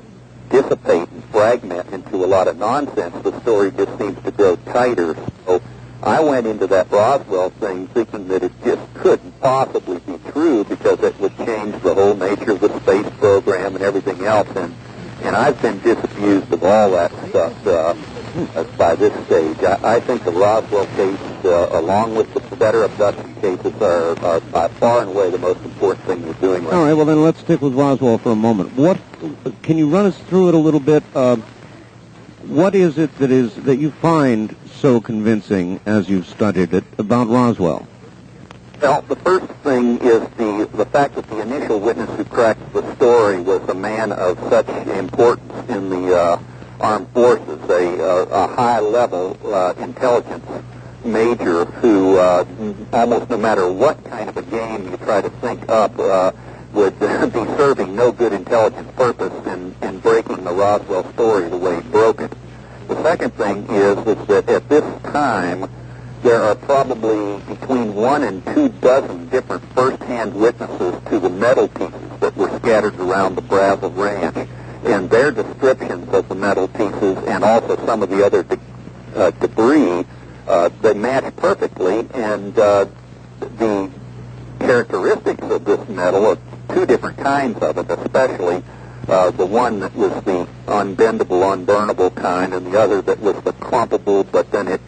dissipate and fragment into a lot of nonsense, the story just seems to grow tighter. So I went into that Roswell thing thinking that it just couldn't possibly be true because it would change the whole nature of the space program and everything else. And I've been disabused of all that stuff by this stage. I think the Roswell case, along with the better abduction cases, are by far and away the most important thing we're doing right now. All right, well then let's stick with Roswell for a moment. Can you run us through it a little bit? What is it that you find so convincing as you've studied it about Roswell? Well, the first thing is the fact that the initial witness who cracked the story was a man of such importance in the armed forces, a high-level intelligence major who almost no matter what kind of a game you try to think up would be serving no good intelligence purpose in breaking the Roswell story the way he broke it. The second thing is that at this time there are probably between 1 and 2 dozen different first-hand witnesses to the metal pieces that were scattered around the Brazil Ranch. And their descriptions of the metal pieces and also some of the other debris, they match perfectly. And the characteristics of this metal, two different kinds of it, especially the one that was the unbendable, unburnable kind, and the other that was the clumpable, but then it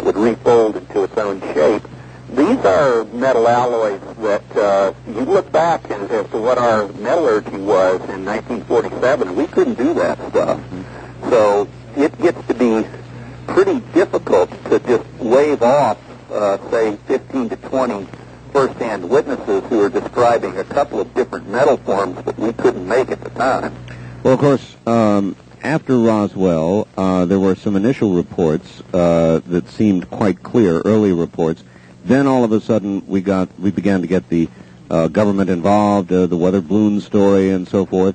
would refold into its own shape. These are metal alloys that you look back as to what our metallurgy was in 1947, and we couldn't do that stuff. So it gets to be pretty difficult to just wave off, say, 15 to 20 first-hand witnesses who are describing a couple of different metal forms that we couldn't make at the time. Well, of course, after Roswell, there were some initial reports that seemed quite clear, early reports. Then all of a sudden we began to get the government involved, the weather balloon story and so forth.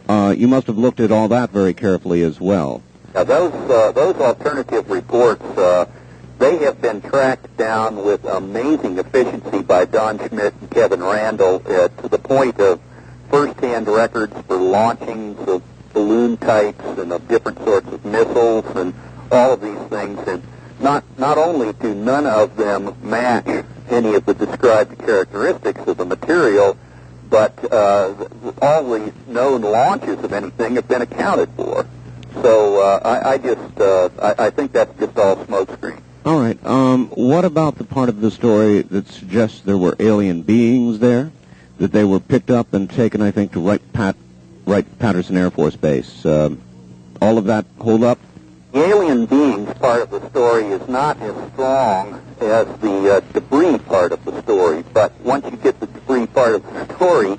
You must have looked at all that very carefully as well. Now those alternative reports, they have been tracked down with amazing efficiency by Don Schmidt and Kevin Randall to the point of first-hand records for launchings of balloon types and of different sorts of missiles and all of these things. And not only do none of them match any of the described characteristics of the material, but all the known launches of anything have been accounted for. So I think that's just all smokescreen. All right. What about the part of the story that suggests there were alien beings there, that they were picked up and taken, I think, to Wright-Patterson Air Force Base? All of that hold up? The alien beings part of the story is not as strong as the debris part of the story. But once you get the debris part of the story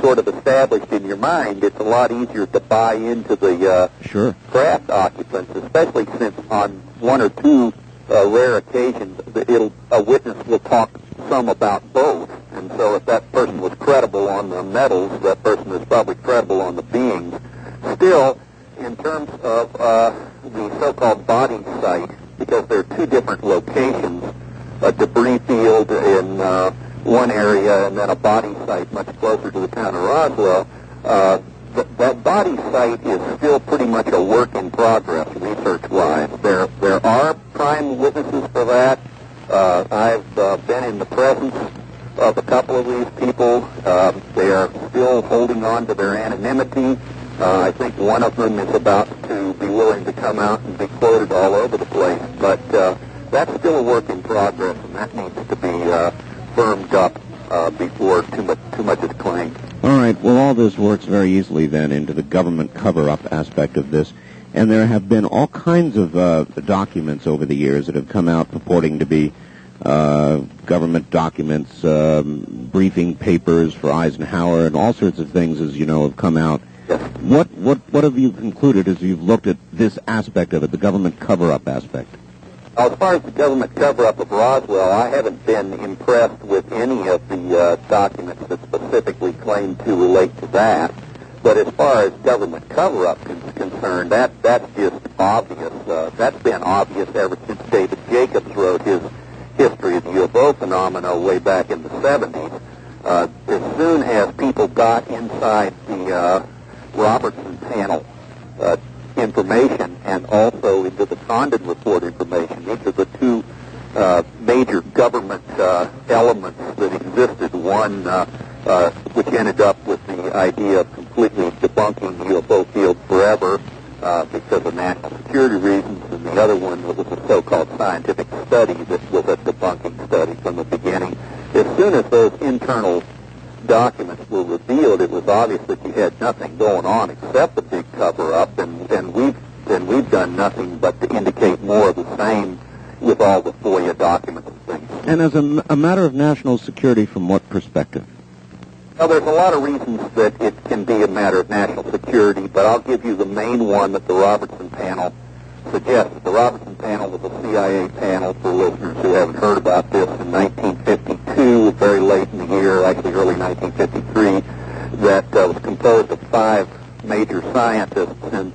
sort of established in your mind, it's a lot easier to buy into the craft occupants, especially since on one or two rare occasions a witness will talk some about both. And so if that person was credible on the metals, that person is probably credible on the beings. Still, in terms of the so-called body site, because there are two different locations, a debris field in one area and then a body site much closer to the town of Roswell, that body site is still pretty much a work in progress research-wise. There are prime witnesses for that. I've been in the presence of a couple of these people. They are still holding on to their anonymity. I think one of them is about to be willing to come out and be quoted all over the place. But that's still a work in progress, and that needs to be firmed up before too much is claimed. All right. Well, all this works very easily then into the government cover-up aspect of this. And there have been all kinds of documents over the years that have come out purporting to be government documents, briefing papers for Eisenhower, and all sorts of things, as you know, have come out. Yes. What have you concluded as you've looked at this aspect of it, the government cover-up aspect? As far as the government cover-up of Roswell, I haven't been impressed with any of the documents that specifically claim to relate to that. But as far as government cover-up is concerned, that's just obvious. That's been obvious ever since David Jacobs wrote his history of the UFO phenomena way back in the 70s. As soon as people got inside the Robertson panel information and also into the Condon report information, these are the two major government elements that existed. One which ended up with the idea of completely debunking the UFO field forever because of national security reasons, and the other one was a so-called scientific study that was a debunking study from the beginning. As soon as those internal documents were revealed, it was obvious that you had nothing going on except the big cover-up, and we've done nothing but to indicate more of the same with all the FOIA documents and things. And as a matter of national security, from what perspective? Well, there's a lot of reasons that it can be a matter of national security, but I'll give you the main one that the Robertson panel suggested. The Robertson panel was a CIA panel, for listeners who haven't heard about this, in 1952, very late in the year, actually early 1953, that was composed of 5 major scientists, and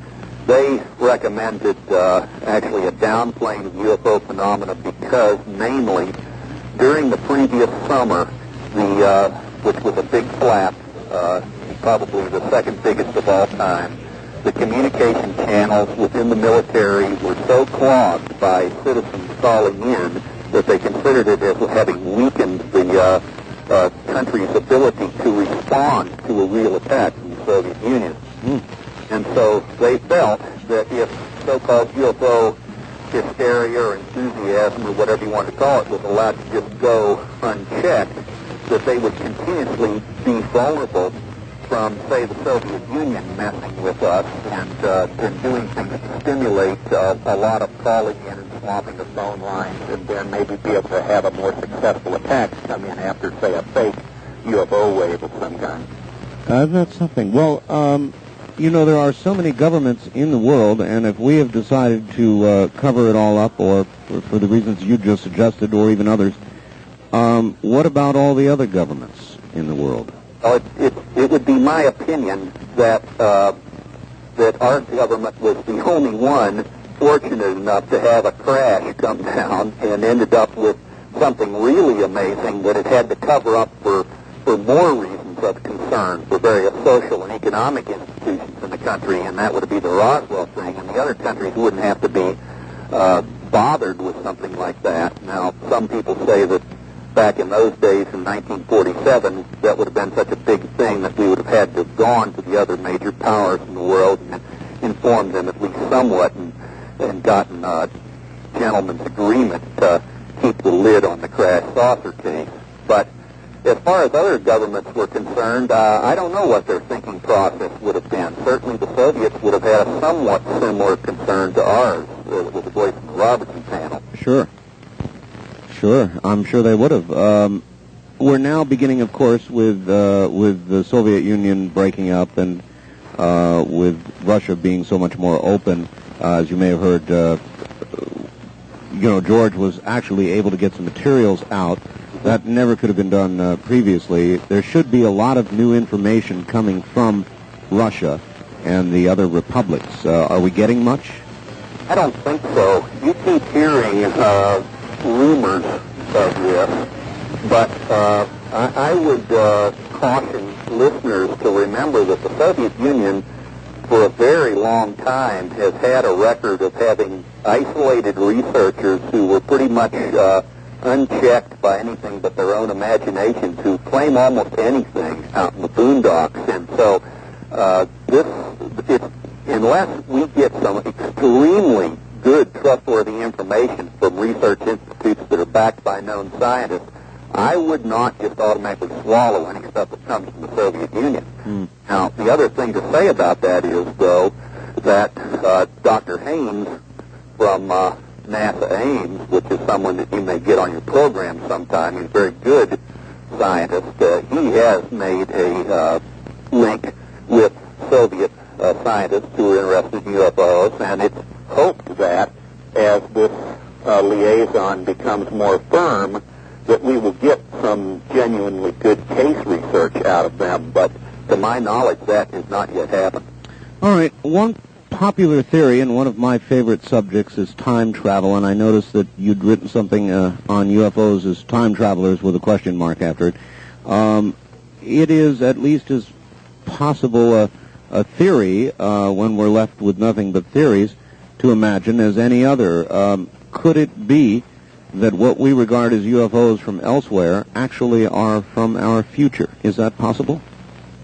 they recommended actually a downplaying of UFO phenomena because, namely, during the previous summer, which was a big flap, probably the second biggest of all time, the communication channels within the military were so clogged by citizens calling in that they considered it as having weakened the country's ability to respond to a real attack from the Soviet Union. And so they felt that if so-called UFO hysteria or enthusiasm, or whatever you want to call it, was allowed to just go unchecked, that they would continuously be vulnerable from, say, the Soviet Union messing with us and doing things to stimulate a lot of calling in and swamping the phone lines, and then maybe be able to have a more successful attack come in after, say, a fake UFO wave of some kind. That's something. Well, you know, there are so many governments in the world, and if we have decided to cover it all up, or for the reasons you just suggested, or even others, what about all the other governments in the world? It would be my opinion that that our government was the only one fortunate enough to have a crash come down and ended up with something really amazing that it had to cover up for more reasons of concern for various social and economic institutions in the country, and that would be the Roswell thing, and the other countries wouldn't have to be bothered with something like that. Now, some people say that back in those days, in 1947, that would have been such a big thing that we would have had to have gone to the other major powers in the world and informed them at least somewhat and gotten a gentleman's agreement to keep the lid on the crash saucer case. But as far as other governments were concerned, I don't know what their thinking process would have been. Certainly the Soviets would have had a somewhat similar concern to ours with the voice of the Robertson panel. Sure. Sure, I'm sure they would have. We're now beginning, of course, with the Soviet Union breaking up and with Russia being so much more open. As you may have heard, George was actually able to get some materials out. That never could have been done previously. There should be a lot of new information coming from Russia and the other republics. Are we getting much? I don't think so. You keep hearing rumors of this, but I would caution listeners to remember that the Soviet Union, for a very long time, has had a record of having isolated researchers who were pretty much unchecked by anything but their own imaginations, who claim almost anything out in the boondocks. And so unless we get some extremely good, trustworthy information from research institutes that are backed by known scientists, I would not just automatically swallow any stuff that comes from the Soviet Union. Now, the other thing to say about that is, though, that Dr. Haynes from NASA Ames, which is someone that you may get on your program sometime, he's a very good scientist, he has made a link with Soviet scientists who are interested in UFOs, and it's hoped that as this liaison becomes more firm, that we will get some genuinely good case research out of them, but to my knowledge, that has not yet happened. All right. One popular theory, and one of my favorite subjects, is time travel, and I noticed that you'd written something on UFOs as time travelers with a question mark after it. It is at least as possible a theory, when we're left with nothing but theories, to imagine as any other. Could it be that what we regard as UFOs from elsewhere actually are from our future? Is that possible?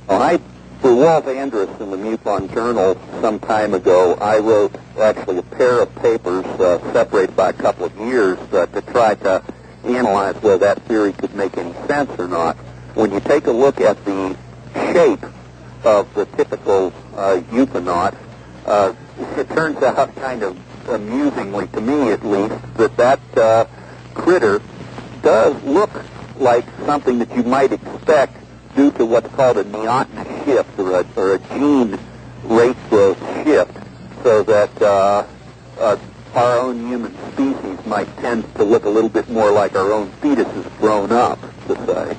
Well, for Walt Andrus in the MUFON Journal some time ago, I wrote actually a pair of papers separated by a couple of years to try to analyze whether that theory could make any sense or not. When you take a look at the shape of the typical euthanaut, it turns out kind of amusingly, to me at least, that critter does look like something that you might expect due to what's called a neotenous shift, or a gene rate growth shift, so that our own human species might tend to look a little bit more like our own fetuses grown up, to say.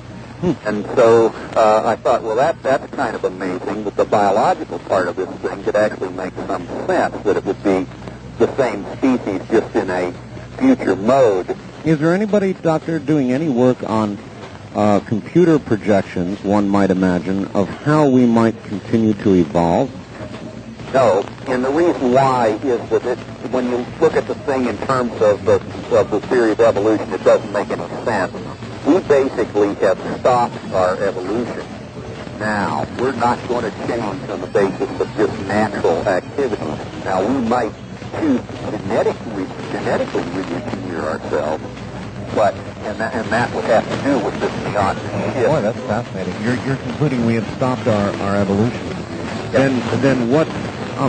And so I thought, well, that's kind of amazing that the biological part of this thing could actually make some sense, that it would be the same species just in a future mode. Is there anybody, Doctor, doing any work on computer projections, one might imagine, of how we might continue to evolve? No, and the reason why is that when you look at the thing in terms of the theory of evolution, it doesn't make any sense. We basically have stopped our evolution. Now, we're not going to change on the basis of just natural activity. Now, we might choose genetically re-engineer ourselves, but and that would have to do with this beyond shift. Boy, that's fascinating. You're concluding we have stopped our evolution. Yep. Then what?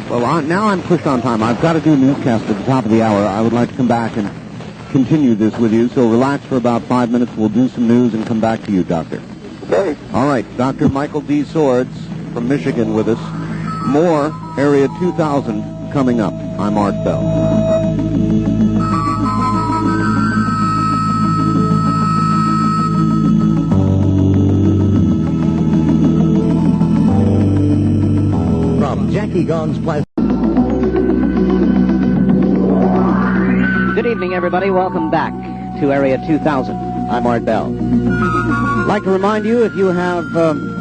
Well, now I'm pushed on time. I've got to do a newscast at the top of the hour. I would like to come back and continue this with you. So relax for about 5 minutes. We'll do some news and come back to you, Doctor. Okay. All right, Dr. Michael D. Sorez from Michigan with us. More Area 2000 coming up. I'm Art Bell. Jackie Gone's Plaza. Good evening, everybody. Welcome back to Area 2000. I'm Art Bell. I'd like to remind you, if you have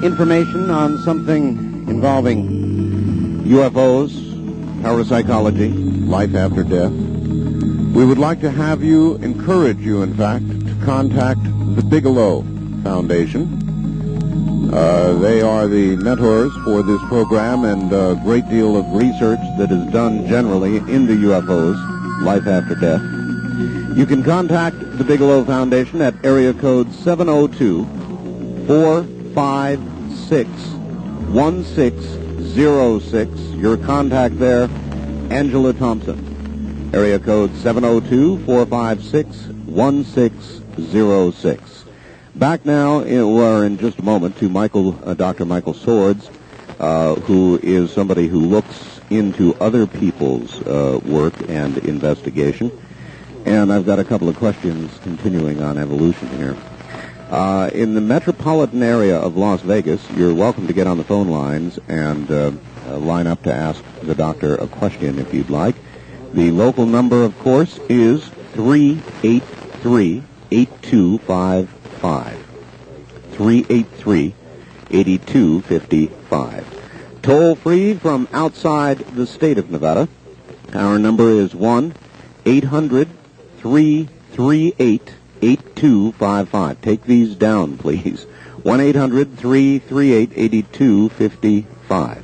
information on something involving UFOs, parapsychology, life after death, we would like to have you, encourage you, in fact, to contact the Bigelow Foundation. They are the mentors for this program, and a great deal of research that is done generally into UFOs, life after death. You can contact the Bigelow Foundation at area code 702-456-1606. Your contact there, Angela Thompson. Area code 702-456-1606. 800-878-3606. Back now, or in just a moment, to Dr. Michael Sorez, who is somebody who looks into other people's work and investigation. And I've got a couple of questions continuing on evolution here. In the metropolitan area of Las Vegas, you're welcome to get on the phone lines and line up to ask the doctor a question if you'd like. The local number, of course, is 383-8255. 383-8255. Toll free from outside the state of Nevada. Our number is 1-800-338-8255. Take these down, please. 1-800-338-8255.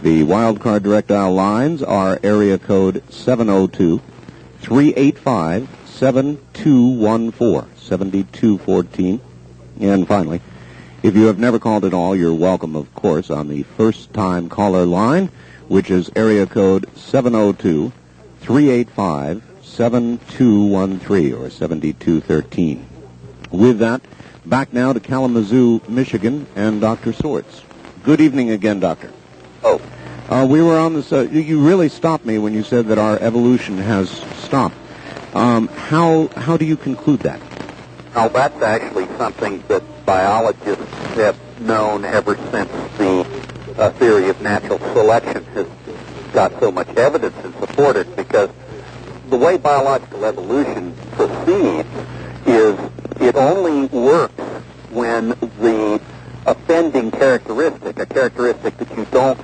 The wildcard direct dial lines are area code 702-385-7214, 7214. And finally, if you have never called at all, you're welcome, of course, on the first-time caller line, which is area code 702-385-7213, or 7213. With that, back now to Kalamazoo, Michigan, and Dr. Sorez. Good evening again, Doctor. Oh. We were on this, you really stopped me when you said that our evolution has stopped. How do you conclude that? Now, that's actually something that biologists have known ever since the theory of natural selection has got so much evidence and supported, because the way biological evolution proceeds is it only works when the offending characteristic, a characteristic that you don't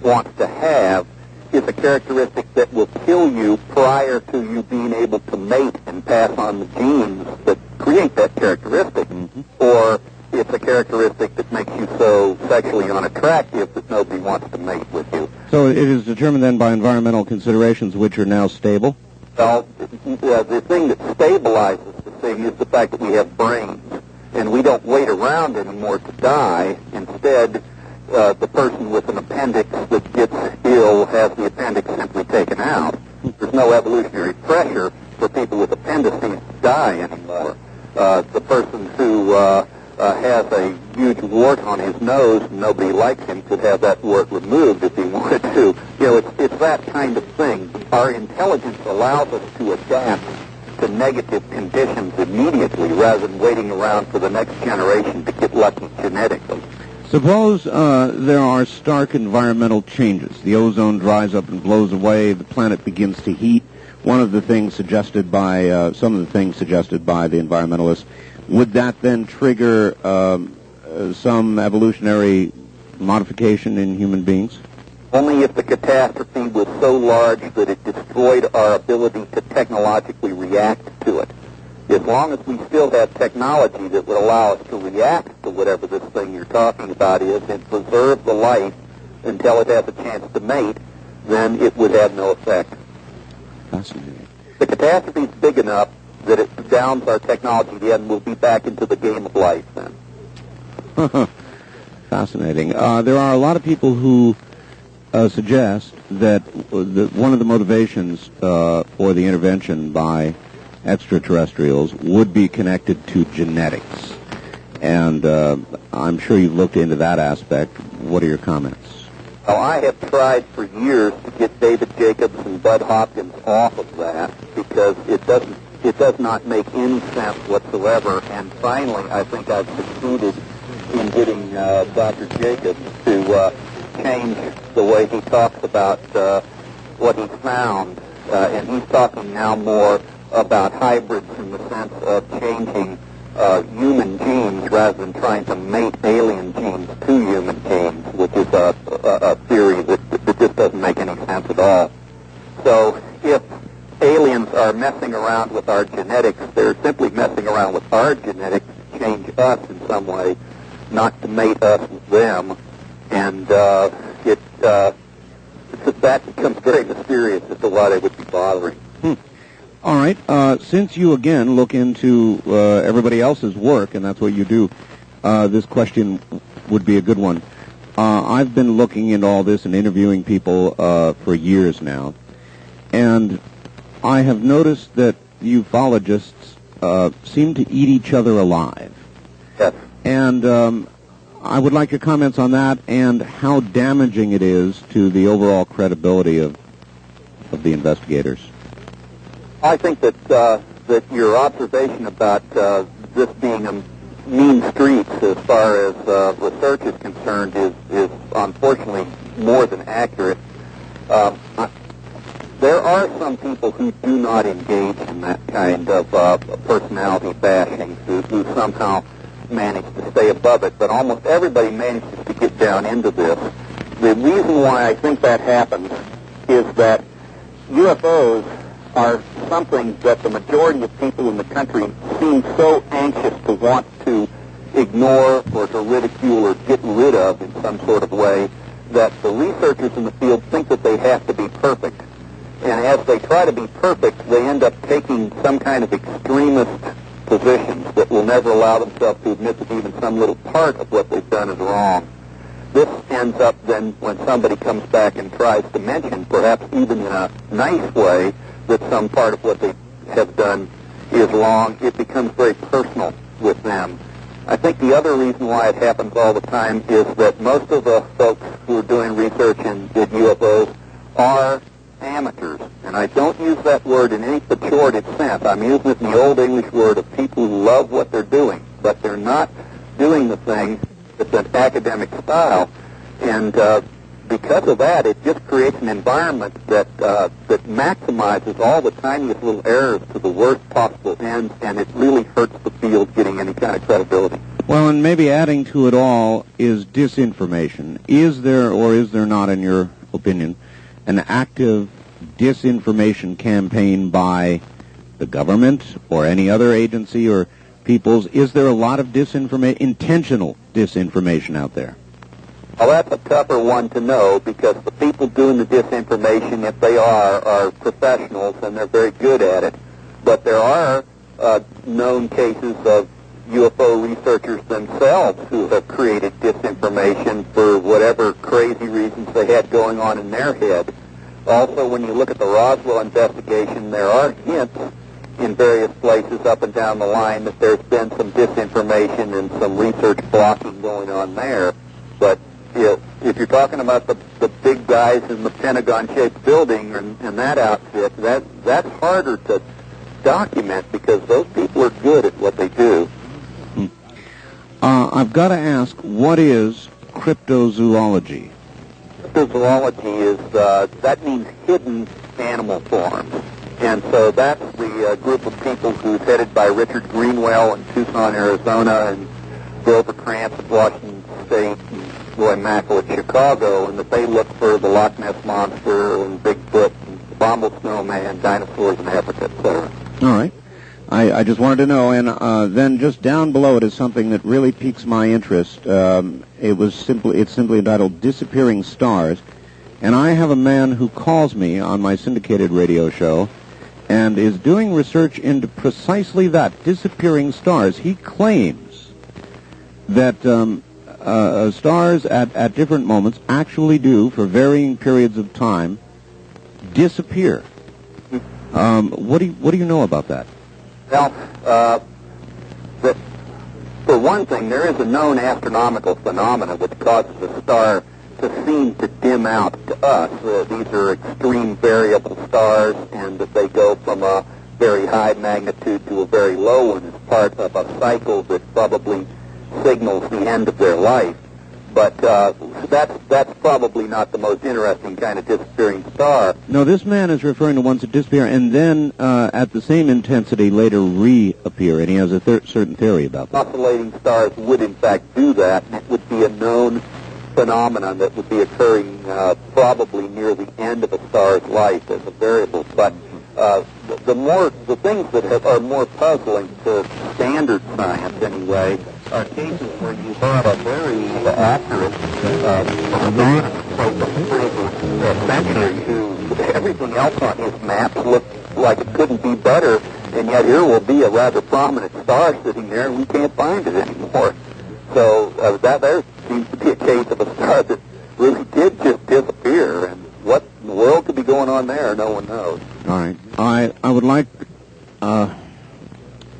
want to have, is a characteristic that will kill you prior to you being able to mate and pass on the genes that create that characteristic. Mm-hmm. Or it's a characteristic that makes you so sexually unattractive that nobody wants to mate with you. So it is determined then by environmental considerations, which are now stable? Well, the thing that stabilizes the thing is the fact that we have brains, and we don't wait around anymore to die. Instead, the person with an appendix that gets ill has the appendix simply taken out. There's no evolutionary pressure for people with appendices to die anymore. The person who has a huge wart on his nose and nobody likes him could have that wart removed if he wanted to. You know, it's that kind of thing. Our intelligence allows us to adapt to negative conditions immediately rather than waiting around for the next generation to get lucky genetically. Suppose there are stark environmental changes. The ozone dries up and blows away. The planet begins to heat. Some of the things suggested by the environmentalists. Would that then trigger some evolutionary modification in human beings? Only if the catastrophe was so large that it destroyed our ability to technologically react to it. As long as we still have technology that would allow us to react to whatever this thing you're talking about is and preserve the life until it has a chance to mate, then it would have no effect. Fascinating. The catastrophe is big enough that it downs our technology, then we'll be back into the game of life then. Fascinating. There are a lot of people who suggest that one of the motivations for the intervention by extraterrestrials would be connected to genetics. And I'm sure you've looked into that aspect. What are your comments? Well, I have tried for years to get David Jacobs and Bud Hopkins off of that because it does not make any sense whatsoever. And finally, I think I've succeeded in getting Dr. Jacobs to change the way he talks about what he found. And he's talking now more about hybrids in the sense of changing human genes rather than trying to mate alien genes to human genes, which is a theory that just doesn't make any sense at all. So if aliens are messing around with our genetics, they're simply messing around with our genetics to change us in some way, not to mate us with them. And that becomes very mysterious as to why they would be bothering. All right. Since you, again, look into everybody else's work, and that's what you do, this question would be a good one. I've been looking into all this and interviewing people for years now, and I have noticed that ufologists seem to eat each other alive. Yes. And I would like your comments on that and how damaging it is to the overall credibility of the investigators. I think that that your observation about this being a mean streets as far as research is concerned is unfortunately more than accurate. There are some people who do not engage in that kind of personality bashing, who somehow manage to stay above it, but almost everybody manages to get down into this. The reason why I think that happens is that UFOs are something that the majority of people in the country seem so anxious to want to ignore or to ridicule or get rid of in some sort of way that the researchers in the field think that they have to be perfect. And as they try to be perfect, they end up taking some kind of extremist positions that will never allow themselves to admit that even some little part of what they've done is wrong. This ends up then when somebody comes back and tries to mention, perhaps even in a nice way, that some part of what they have done is wrong, it becomes very personal with them. I think the other reason why it happens all the time is that most of the folks who are doing research in UFOs are amateurs. And I don't use that word in any pejorative sense. I'm using it in the old English word of people who love what they're doing, but they're not doing the thing that's an academic style. And because of that, it just creates an environment that maximizes all the tiniest little errors to the worst possible ends, and it really hurts the field getting any kind of credibility. Well, and maybe adding to it all is disinformation. Is there or is there not, in your opinion, an active disinformation campaign by the government or any other agency or peoples? Is there a lot of disinformation, intentional disinformation out there? Well, that's a tougher one to know because the people doing the disinformation, if they are professionals and they're very good at it. But there are known cases of UFO researchers themselves who have created disinformation for whatever crazy reasons they had going on in their head. Also, when you look at the Roswell investigation, there are hints in various places up and down the line that there's been some disinformation and some research blocking going on there. But if you're talking about the big guys in the Pentagon-shaped building and that outfit, that's harder to document because those people are good at what they do. I've got to ask, what is cryptozoology? Cryptozoology is, that means hidden animal forms. And so that's the group of people who's headed by Richard Greenwell in Tucson, Arizona, and Grover Krantz at Washington State, and Roy Mackle at Chicago, and that they look for the Loch Ness Monster and Bigfoot and the Bomble Snowman, dinosaurs in Africa, etc. All right. I just wanted to know, and then just down below it is something that really piques my interest. It's simply entitled Disappearing Stars, and I have a man who calls me on my syndicated radio show and is doing research into precisely that, disappearing stars. He claims that stars at different moments actually do, for varying periods of time, disappear. What do you know about that? Well, for one thing, there is a known astronomical phenomena which causes a star to seem to dim out to us. These are extreme variable stars, and that they go from a very high magnitude to a very low one as part of a cycle that probably signals the end of their life. But that's probably not the most interesting kind of disappearing star. No, this man is referring to ones that disappear and then at the same intensity later reappear, and he has a certain theory about that. Oscillating stars would in fact do that, and it would be a known phenomenon that would be occurring probably near the end of a star's life as a variable. But the things that are more puzzling to standard science anyway are cases where you have a very accurate century who everything else on his maps looked like it couldn't be better, and yet here will be a rather prominent star sitting there and we can't find it anymore. So there seems to be a case of a star that really did just disappear, and what in the world could be going on there, no one knows. All right. I would like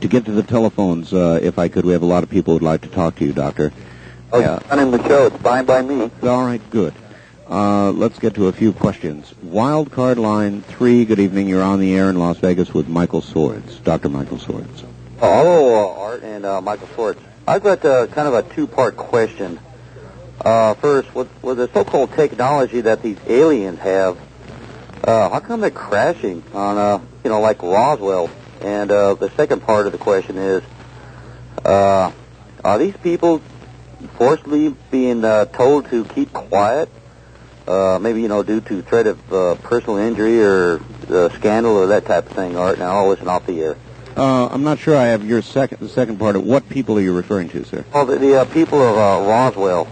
to get to the telephones, if I could. We have a lot of people who would like to talk to you, Doctor. Oh, yeah. On the show. It's fine by me. All right, good. Let's get to a few questions. Wild card line 3, good evening. You're on the air in Las Vegas with Michael Sorez, Dr. Michael Sorez. Hello, Art and Michael Sorez. I've got kind of a two-part question. First, with the so-called technology that these aliens have, how come they're crashing on, like Roswell? And the second part of the question is, are these people forcibly being told to keep quiet? Maybe, due to threat of personal injury or scandal or that type of thing, Art. Now, I'll listen off the air. I'm not sure I have the second part of what people are you referring to, sir? Oh, the people of Roswell.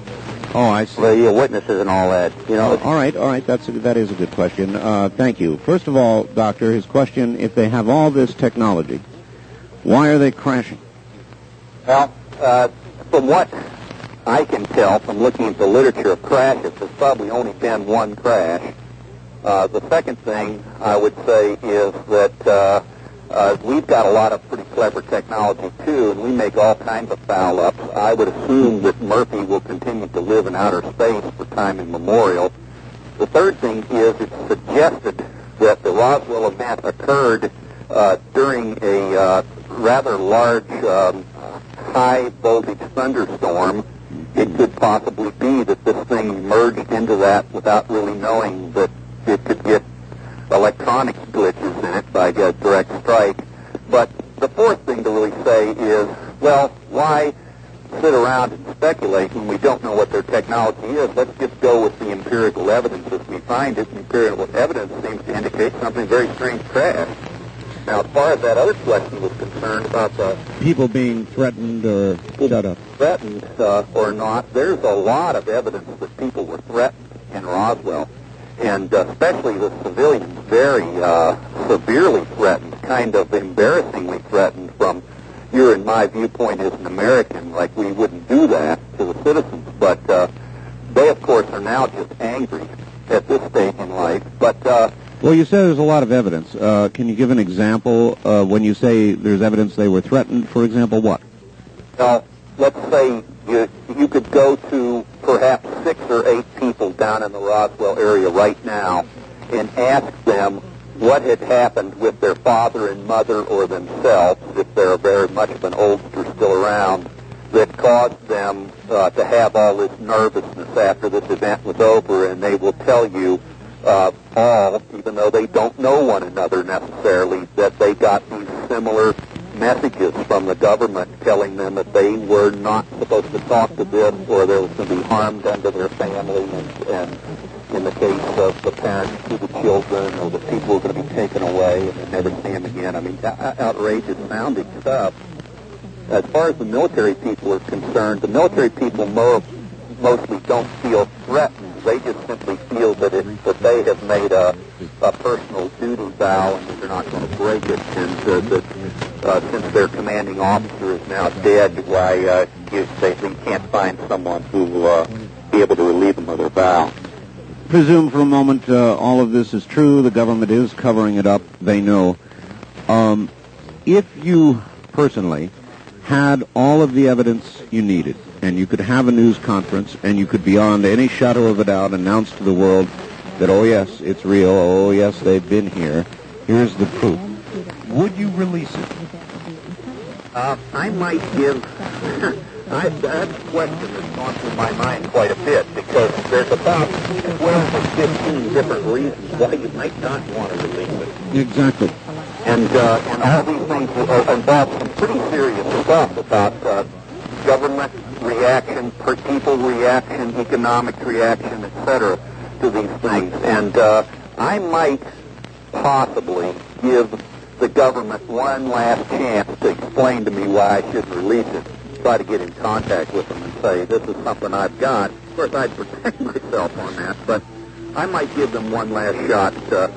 Oh, I see. The witnesses and all that. All right. That is a good question. Thank you. First of all, Doctor, his question, if they have all this technology, why are they crashing? Well, from what I can tell from looking at the literature of crashes, there's probably only been one crash. The second thing I would say is that we've got a lot of pretty clever technology, too, and we make all kinds of foul-ups. I would assume that Murphy will continue to live in outer space for time immemorial. The third thing is it's suggested that the Roswell event occurred during a rather large high-voltage thunderstorm. It could possibly be that this thing emerged into that without really knowing that it could get electronic glitches in it by a direct strike. But the fourth thing to really say is, well, why sit around and speculate when we don't know what their technology is? Let's just go with the empirical evidence as we find it. Empirical evidence seems to indicate something very strange crashed. Now, as far as that other question was concerned about the people being threatened or shut up. Threatened or not, there's a lot of evidence that people were threatened in Roswell, and especially the civilians, very severely threatened, kind of embarrassingly threatened from your and my viewpoint as an American, like we wouldn't do that to the citizens. But they, of course, are now just angry at this stage in life. But well, you said there's a lot of evidence. Can you give an example when you say there's evidence they were threatened? For example, what? Now, let's say you could go to perhaps 6 or 8 people down in the Roswell area right now and ask them what had happened with their father and mother or themselves, if they're very much of an oldster still around, that caused them to have all this nervousness after this event was over, and they will tell you all, even though they don't know one another necessarily, that they got these similar messages from the government telling them that they were not supposed to talk to this, or there was going to be harm done to their family, and in the case of the parents to the children, or the people were going to be taken away and never see them again. I mean, outrageous sounding stuff. As far as the military people are concerned, the military people mostly don't feel threatened. They just simply feel that they have made a personal duty vow and that they're not going to break it, and that since their commanding officer is now dead, why they can't find someone who will be able to relieve them of their vow. Presume for a moment all of this is true. The government is covering it up. They know. If you personally had all of the evidence you needed, and you could have a news conference, and you could beyond any shadow of a doubt announce to the world that, oh yes, it's real, oh yes, they've been here, here's the proof, would you release it? I might give... that question has gone through my mind quite a bit, because there's about 12 or 15 different reasons why you might not want to release it. Exactly. And all these things involve some pretty serious stuff about government reaction, people reaction, economic reaction, etc. to these things. And I might possibly give the government one last chance to explain to me why I shouldn't release it. Try to get in contact with them and say, this is something I've got. Of course, I'd protect myself on that, but I might give them one last shot to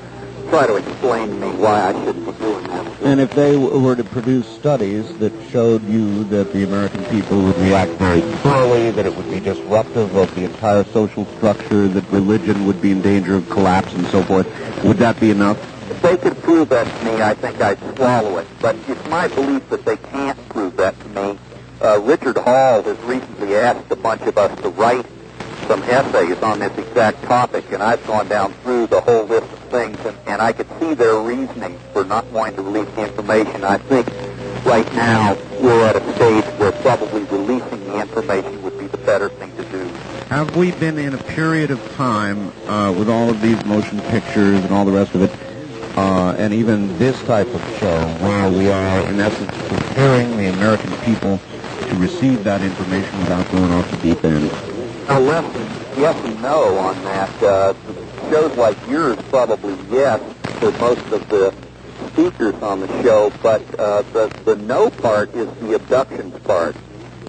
try to explain to me why I shouldn't be doing that. And if they were to produce studies that showed you that the American people would react very poorly, that it would be disruptive of the entire social structure, that religion would be in danger of collapse and so forth, would that be enough? if they could prove that to me, I think I'd swallow it. But it's my belief that they can't prove that to me. Richard Hall has recently asked a bunch of us to write some essays on this exact topic, and I've gone down through the whole list of things, and I could see their reasoning for not wanting to release the information. I think right now we're at a stage where probably releasing the information would be the better thing to do. Have we been in a period of time with all of these motion pictures and all the rest of it, and even this type of show, where we are, in essence, preparing the American people to receive that information without going off the deep end? Yes and no on that. Shows like yours, probably yes, for most of the speakers on the show, but the no part is the abductions part.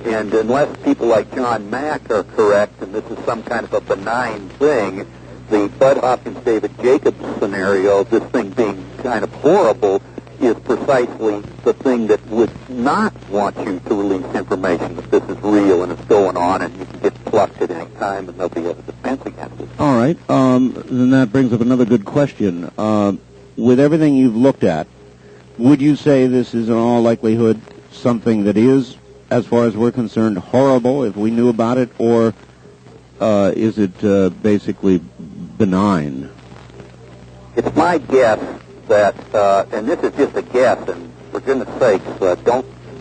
And unless people like John Mack are correct, and this is some kind of a benign thing, the Bud Hopkins, David Jacobs scenario, this thing being kind of horrible, is precisely the thing that would not want you to release information that this is real and it's going on and you can get plucked at any time and nobody has a defense against it. All right. Then that brings up another good question. With everything you've looked at, would you say this is in all likelihood something that is, as far as we're concerned, horrible if we knew about it, or is it basically benign? It's my guess that, and this is just a guess, and for goodness sakes,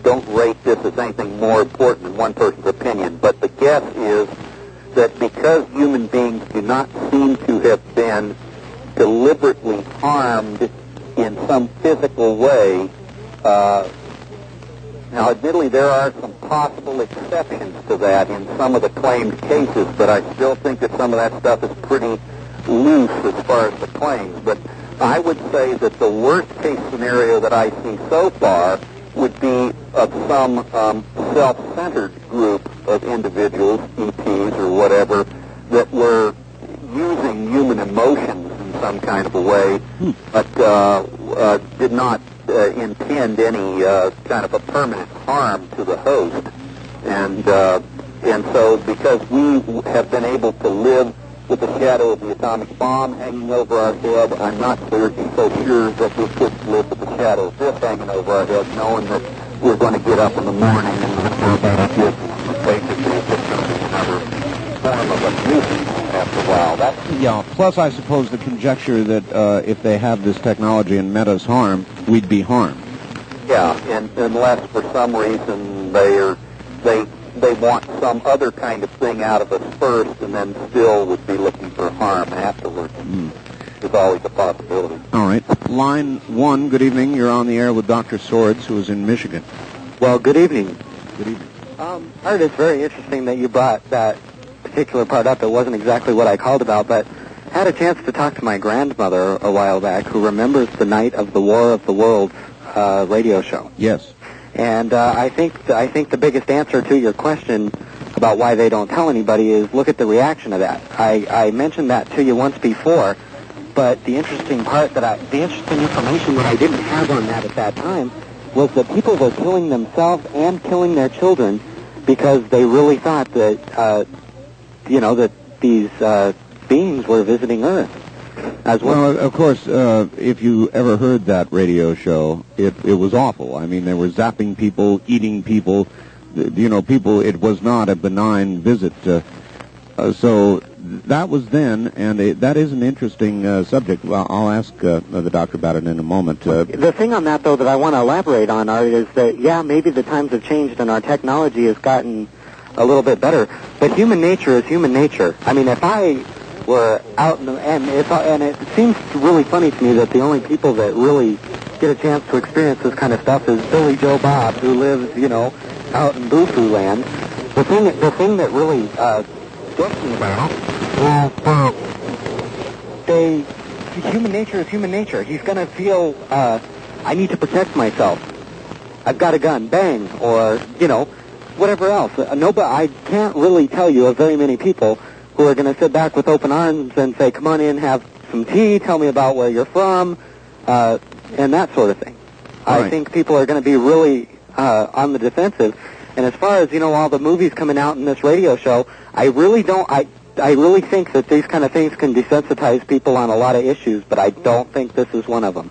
don't rate this as anything more important than one person's opinion, but the guess is that because human beings do not seem to have been deliberately harmed in some physical way, now admittedly there are some possible exceptions to that in some of the claimed cases, but I still think that some of that stuff is pretty loose as far as the claims. But I would say that the worst case scenario that I see so far would be of some self-centered group of individuals, ETs or whatever, that were using human emotions in some kind of a way, but did not intend any kind of a permanent harm to the host. And so because we have been able to live with the shadow of the atomic bomb hanging over our head, I'm not so sure that we could live with the shadow of this hanging over our head, knowing that we're going to get up in the morning and we're going to basically it's going to be another form of a nuisance after a while. Yeah, plus I suppose the conjecture that if they have this technology and meant us harm, we'd be harmed. Yeah, and unless for some reason they want some other kind of thing out of us first and then still would be looking for harm afterwards. There's always a possibility. All right. Line 1, good evening. You're on the air with Dr. Sorez, who is in Michigan. Well, good evening. Good evening. Art, it's very interesting that you brought that particular part up. It wasn't exactly what I called about, but I had a chance to talk to my grandmother a while back who remembers the night of the War of the Worlds radio show. Yes. And I think the biggest answer to your question about why they don't tell anybody is look at the reaction of that. I mentioned that to you once before, but the interesting information that I didn't have on that at that time was that people were killing themselves and killing their children because they really thought that that these beings were visiting Earth. Well, of course, if you ever heard that radio show, it was awful. I mean, they were zapping people, eating people, people. It was not a benign visit. So that was then, and that is an interesting subject. Well, I'll ask the doctor about it in a moment. The thing on that, though, that I want to elaborate on, Art, is that, yeah, maybe the times have changed and our technology has gotten a little bit better, but human nature is human nature. I mean, if I were out in the, and it seems really funny to me that the only people that really get a chance to experience this kind of stuff is Billy Joe Bob, who lives, out in Boo-Foo land. The thing that really gets me about human nature is human nature. He's going to feel, I need to protect myself. I've got a gun, bang, or, whatever else. I can't really tell you of very many people who are going to sit back with open arms and say, come on in, have some tea, tell me about where you're from, and that sort of thing. I think people are going to be really on the defensive. And as far as, all the movies coming out in this radio show, I really don't, really think that these kind of things can desensitize people on a lot of issues, but I don't think this is one of them.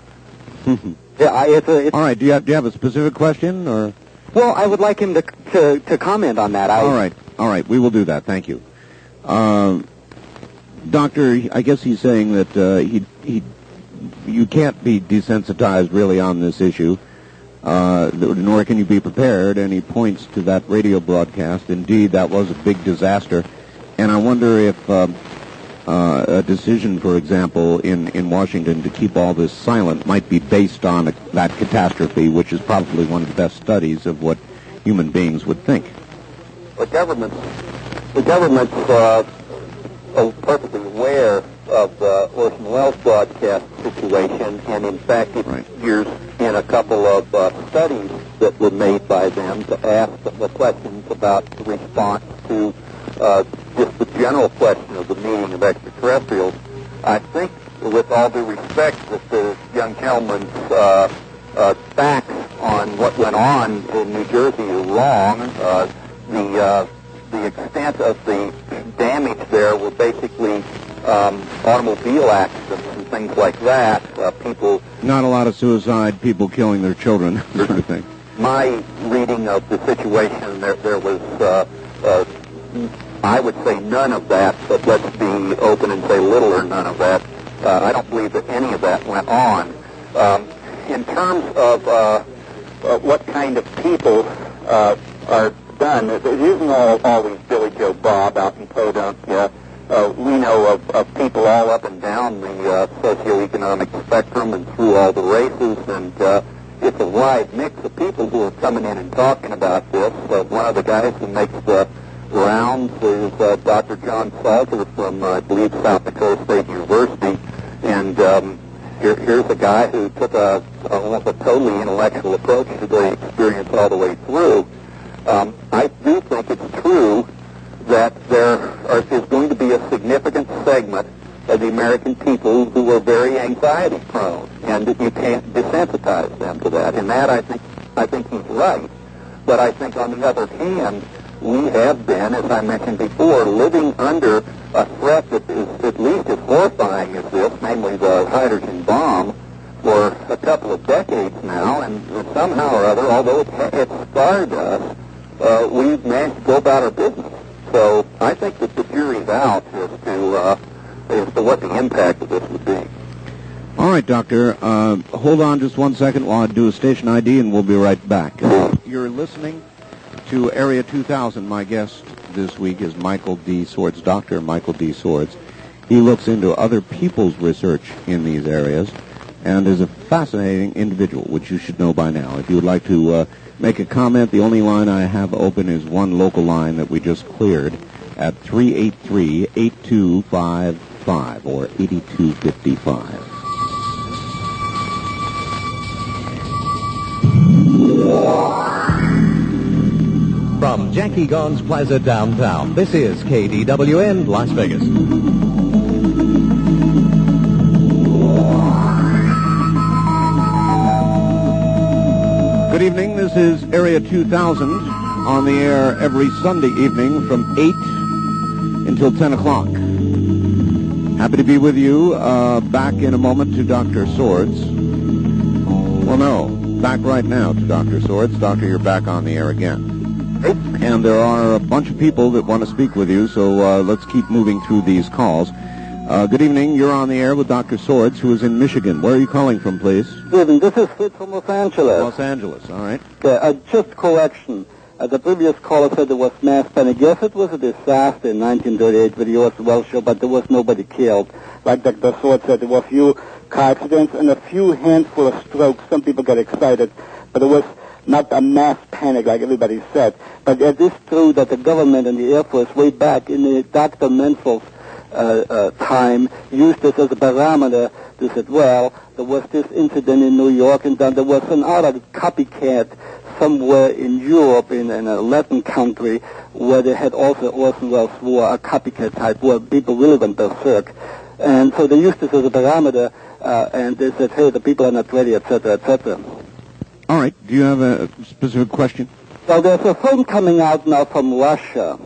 Yeah, it's All right. Do you have a specific question, or? Well, I would like him to comment on that. All right. We will do that. Thank you. Doctor, I guess he's saying that you can't be desensitized really on this issue, nor can you be prepared, and he points to that radio broadcast. Indeed, that was a big disaster, and I wonder if a decision, for example, in Washington to keep all this silent might be based on that catastrophe, which is probably one of the best studies of what human beings would think. The government's perfectly aware of the Orson Welles broadcast situation, and in fact it figures in a couple of studies that were made by them to ask the questions about the response to just the general question of the meaning of extraterrestrials. I think, with all due respect, that the young gentleman's facts on what went on in New Jersey are wrong. The extent of the damage there were basically automobile accidents and things like that. People... Not a lot of suicide, people killing their children, sort of thing. My reading of the situation, there was, I would say none of that, but let's be open and say little or none of that. I don't believe that any of that went on. In terms of what kind of people are done, using all these Billy Joe Bob out in Podunk, we know of people all up and down the socioeconomic spectrum and through all the races, and it's a wide mix of people who are coming in and talking about this. One of the guys who makes the rounds is Dr. John Salter from, I believe, South Dakota State University, and here's a guy who took almost a totally intellectual approach to the experience all the way through. I do think it's true that there is going to be a significant segment of the American people who are very anxiety prone, and that you can't desensitize them to that. And that I think he's right. But I think on the other hand, we have been, as I mentioned before, living under a threat that is at least as horrifying as this, namely the hydrogen bomb, for a couple of decades now, and somehow or other, although it scarred us, we've managed to go about our business. So I think that the jury's out as to what the impact of this would be. All right, Doctor. Hold on just 1 second while I do a station ID, and we'll be right back. You're listening to Area 2000. My guest this week is Michael D. Sorez, Dr. Michael D. Sorez. He looks into other people's research in these areas and is a fascinating individual, which you should know by now. If you would like to make a comment, the only line I have open is one local line that we just cleared at 383-8255 or 8255. From Jackie Gone's Plaza downtown, this is KDWN Las Vegas. Good evening. This is Area 2000 on the air every Sunday evening from 8 until 10 o'clock. Happy to be with you. Back in a moment to Dr. Sorez. Well, no, back right now to Dr. Sorez. Doctor, you're back on the air again. And there are a bunch of people that want to speak with you, so let's keep moving through these calls. Good evening. You're on the air with Dr. Sorez, who is in Michigan. Where are you calling from, please? Good evening. This is Fritz from Los Angeles. Los Angeles, all right. Just correction. The previous caller said there was mass panic. Yes, it was a disaster in 1938 with the Orson Welles show, but there was nobody killed. Like Dr. Sorez said, there were a few car accidents and a few handful of strokes. Some people got excited, but it was not a mass panic like everybody said. But it is true that the government and the Air Force way back in the Dr. Menzel's time used this as a barometer. They said, well, there was this incident in New York, and then there was another copycat somewhere in Europe, in a Latin country, where they had also Orson Welles War, a copycat type, where people really went berserk. And so they used this as a barometer, and they said, hey, the people are not ready, etc., etc. All right. Do you have a specific question? Well, there's a film coming out now from Russia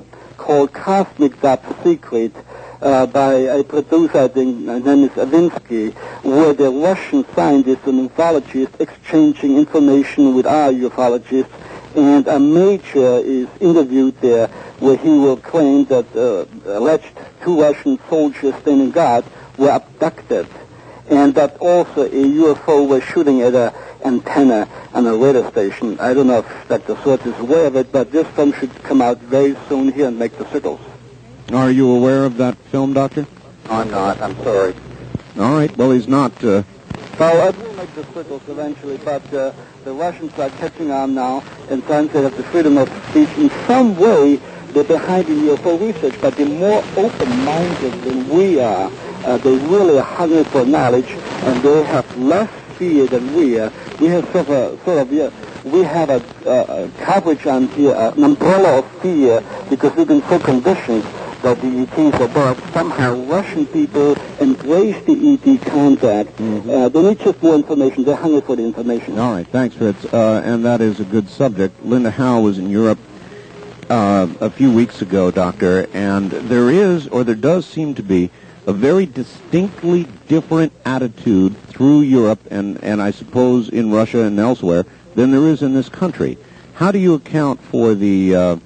called Cosmic Top Secret by a producer, I think, his name is Avinsky, where the Russian scientists and ufologists exchanging information with our ufologists, and a major is interviewed there where he will claim that alleged 2 Russian soldiers standing guard were abducted, and that also a UFO was shooting at an antenna on a radar station. I don't know if Dr. Sorez is aware of it, but this film should come out very soon here and make the circles. Are you aware of that film, Doctor? I'm not. I'm sorry. All right. Well, he's not. Well, it will make the circles eventually, but the Russians are catching on now, and trying to have the freedom of speech. In some way, they're behind in UFO research, but they're more open-minded than we are. They really are hungry for knowledge, and they have less fear than we are. We have we have a coverage on here, an umbrella of fear, because we've been so conditioned that the ETs are above. Somehow Russian people embrace the ET contact. They need just more information. They're hungry for the information. All right. Thanks, Fritz. And that is a good subject. Linda Howe was in Europe a few weeks ago, Doctor, and there does seem to be a very distinctly different attitude through Europe and I suppose in Russia and elsewhere than there is in this country. How do you account for the,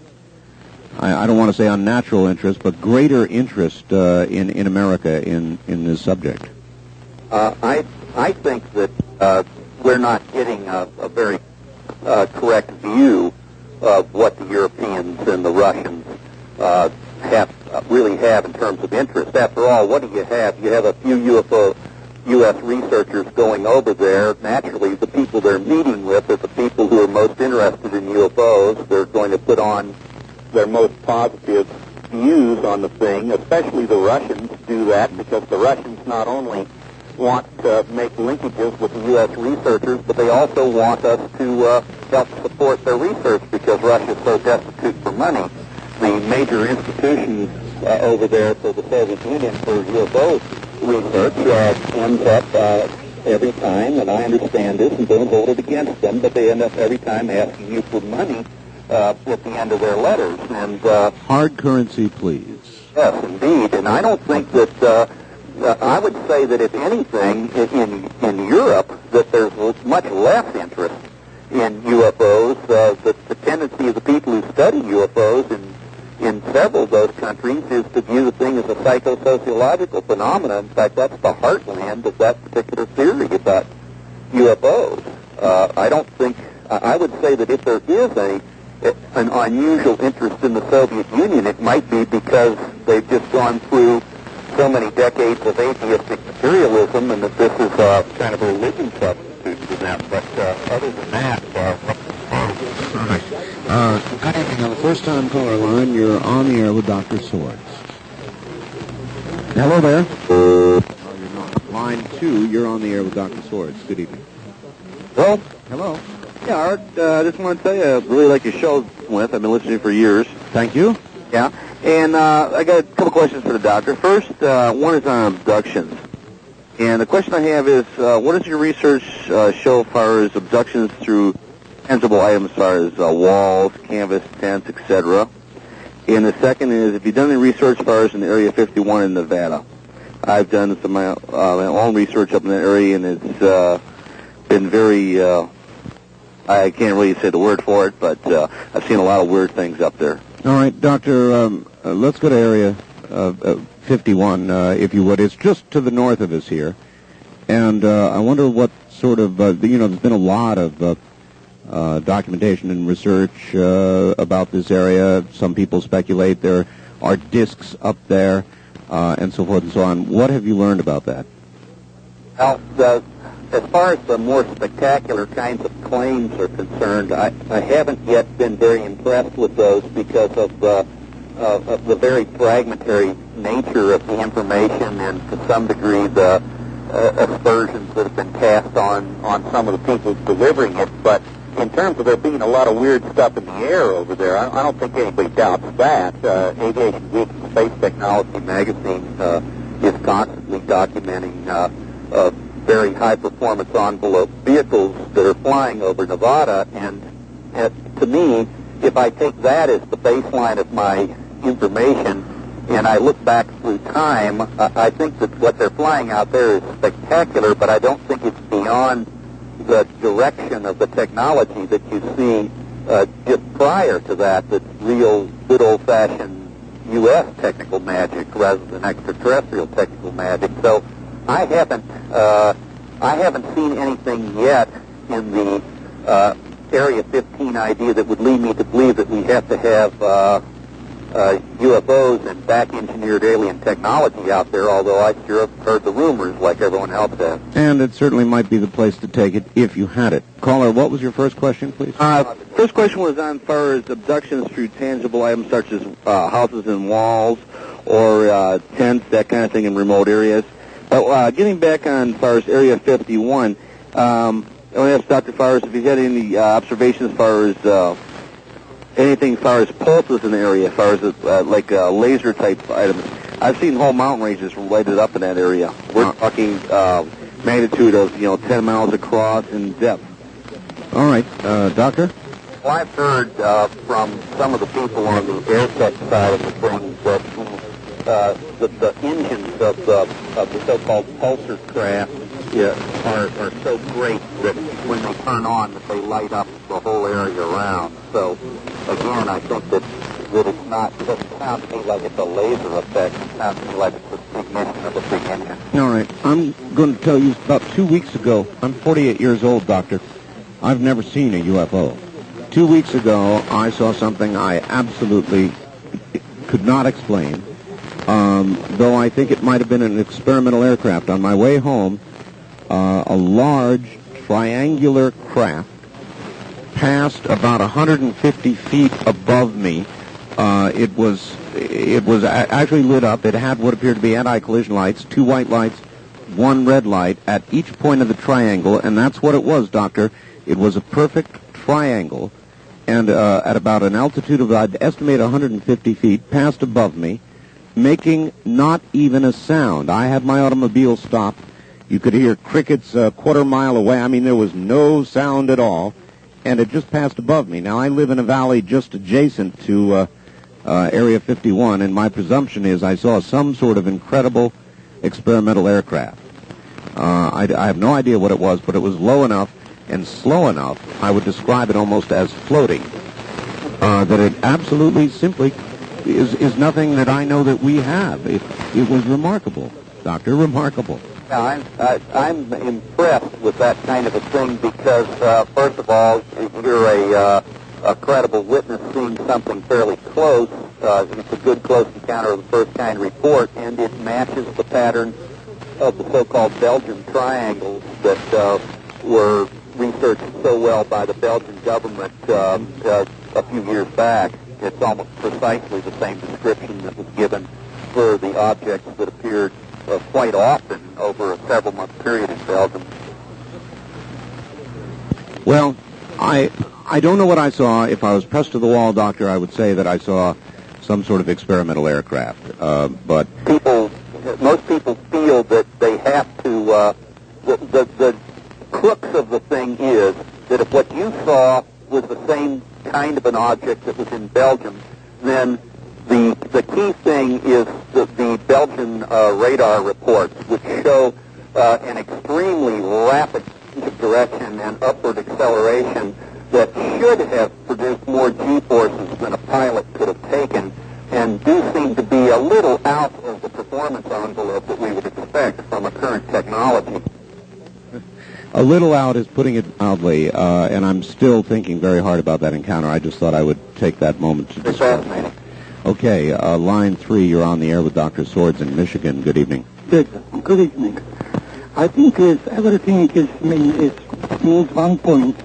I don't want to say unnatural interest, but greater interest in America in this subject? I think that we're not getting a very correct view of what the Europeans and the Russians really have in terms of interest. After all, what do you have? You have a few UFO U.S. researchers going over there. Naturally, the people they're meeting with are the people who are most interested in UFOs. They're going to put on their most positive views on the thing, especially the Russians do that, because the Russians not only want to make linkages with the U.S. researchers, but they also want us to help support their research because Russia's so destitute for money. The major institutions over there for the Soviet Union for UFO research ends up every time, and I understand this and don't hold it against them, but they end up every time asking you for money at the end of their letters. And hard currency, please. Yes, indeed. And I don't think that I would say that if anything in Europe that there's much less interest in UFOs. The tendency of the people who study UFOs in several of those countries is to view the thing as a psychosociological phenomenon. In fact, that's the heartland of that particular theory about UFOs. I would say that if there is an unusual interest in the Soviet Union, it might be because they've just gone through so many decades of atheistic materialism and that this is kind of a religion substitute to them. But other than that, good evening. On the first-time caller line, you're on the air with Dr. Sorez. Hello there. Oh, you're not. Line 2, you're on the air with Dr. Sorez. Good evening. Well, hello. Yeah, Art, I just want to tell you, I really like your show, I've been listening for years. Thank you. Yeah, and I got a couple questions for the doctor. First, one is on abductions. And the question I have is, what does your research show as far as abductions through tangible items as far as walls, canvas, tents, etc.? And the second is, have you done any research as far as in Area 51 in Nevada? I've done some my own research up in that area, and it's been very, I can't really say the word for it, but I've seen a lot of weird things up there. All right, Doctor, let's go to Area 51, if you would. It's just to the north of us here. And I wonder what sort of, there's been a lot of documentation and research about this area. Some people speculate there are discs up there, and so forth and so on. What have you learned about that? Well, as far as the more spectacular kinds of claims are concerned, I haven't yet been very impressed with those because of the very fragmentary nature of the information and to some degree the aspersions that have been cast on some of the people delivering it. But in terms of there being a lot of weird stuff in the air over there, I don't think anybody doubts that. Aviation Week and Space Technology magazine is constantly documenting very high-performance envelope vehicles that are flying over Nevada, and to me, if I take that as the baseline of my information, and I look back through time, I think that what they're flying out there is spectacular, but I don't think it's beyond the direction of the technology that you see just prior to that, that's real good old-fashioned U.S. technical magic rather than extraterrestrial technical magic. So I haven't seen anything yet in the Area 15 idea that would lead me to believe that we have to have UFOs and back-engineered alien technology out there, although I sure have heard the rumors like everyone else has. And it certainly might be the place to take it if you had it. Caller, what was your first question, please? First question was on far as abductions through tangible items such as houses and walls or tents, that kind of thing in remote areas. But getting back on far as Area 51, I want to ask Dr. Farris if he's had any observations as far as anything as far as pulses in the area, as far as like laser type items. I've seen whole mountain ranges lighted up in that area. We're talking magnitude of 10 miles across in depth. All right, Doctor? Well, I've heard from some of the people on the air tech side of the thing that the engines of the so-called pulsar craft are so great that when they turn on, that they light up the whole area around. So, again, I think that it's not, it doesn't sound to me like it's a laser effect. It sounds to me like it's a ignition of a big engine. All right, I'm going to tell you about 2 weeks ago. I'm 48 years old, Doctor. I've never seen a UFO. 2 weeks ago, I saw something I absolutely could not explain, though I think it might have been an experimental aircraft. On my way home, a large triangular craft passed about 150 feet above me. It was actually lit up. It had what appeared to be anti-collision lights, 2 white lights, 1 red light at each point of the triangle, and that's what it was, Doctor. It was a perfect triangle, and at about an altitude of, I'd estimate, 150 feet, passed above me, making not even a sound. I had my automobile stopped. You could hear crickets a quarter mile away. I mean, there was no sound at all, and it just passed above me. Now, I live in a valley just adjacent to Area 51, and my presumption is I saw some sort of incredible experimental aircraft. I have no idea what it was, but it was low enough and slow enough, I would describe it almost as floating, that it absolutely simply is nothing that I know that we have. It was remarkable, Doctor, remarkable. Yeah, I'm impressed with that kind of a thing because, first of all, you're a credible witness seeing something fairly close. It's a good close encounter of the first kind report, and it matches the pattern of the so-called Belgian triangles that were researched so well by the Belgian government a few years back. It's almost precisely the same description that was given for the objects that appeared quite often over a several-month period in Belgium. Well, I don't know what I saw. If I was pressed to the wall, Doctor, I would say that I saw some sort of experimental aircraft. But most people feel that they have to. The crux of the thing is that if what you saw was the same kind of an object that was in Belgium, then the key thing is the Belgian radar reports, which show an extremely rapid change of direction and upward acceleration that should have produced more G-forces than a pilot could have taken, and do seem to be a little out of the performance envelope that we would expect from a current technology. A little out is putting it mildly, and I'm still thinking very hard about that encounter. I just thought I would take that moment to discuss. Fascinating. Okay, line 3, you're on the air with Dr. Sorez in Michigan. Good evening. Good evening. I think everything means one point,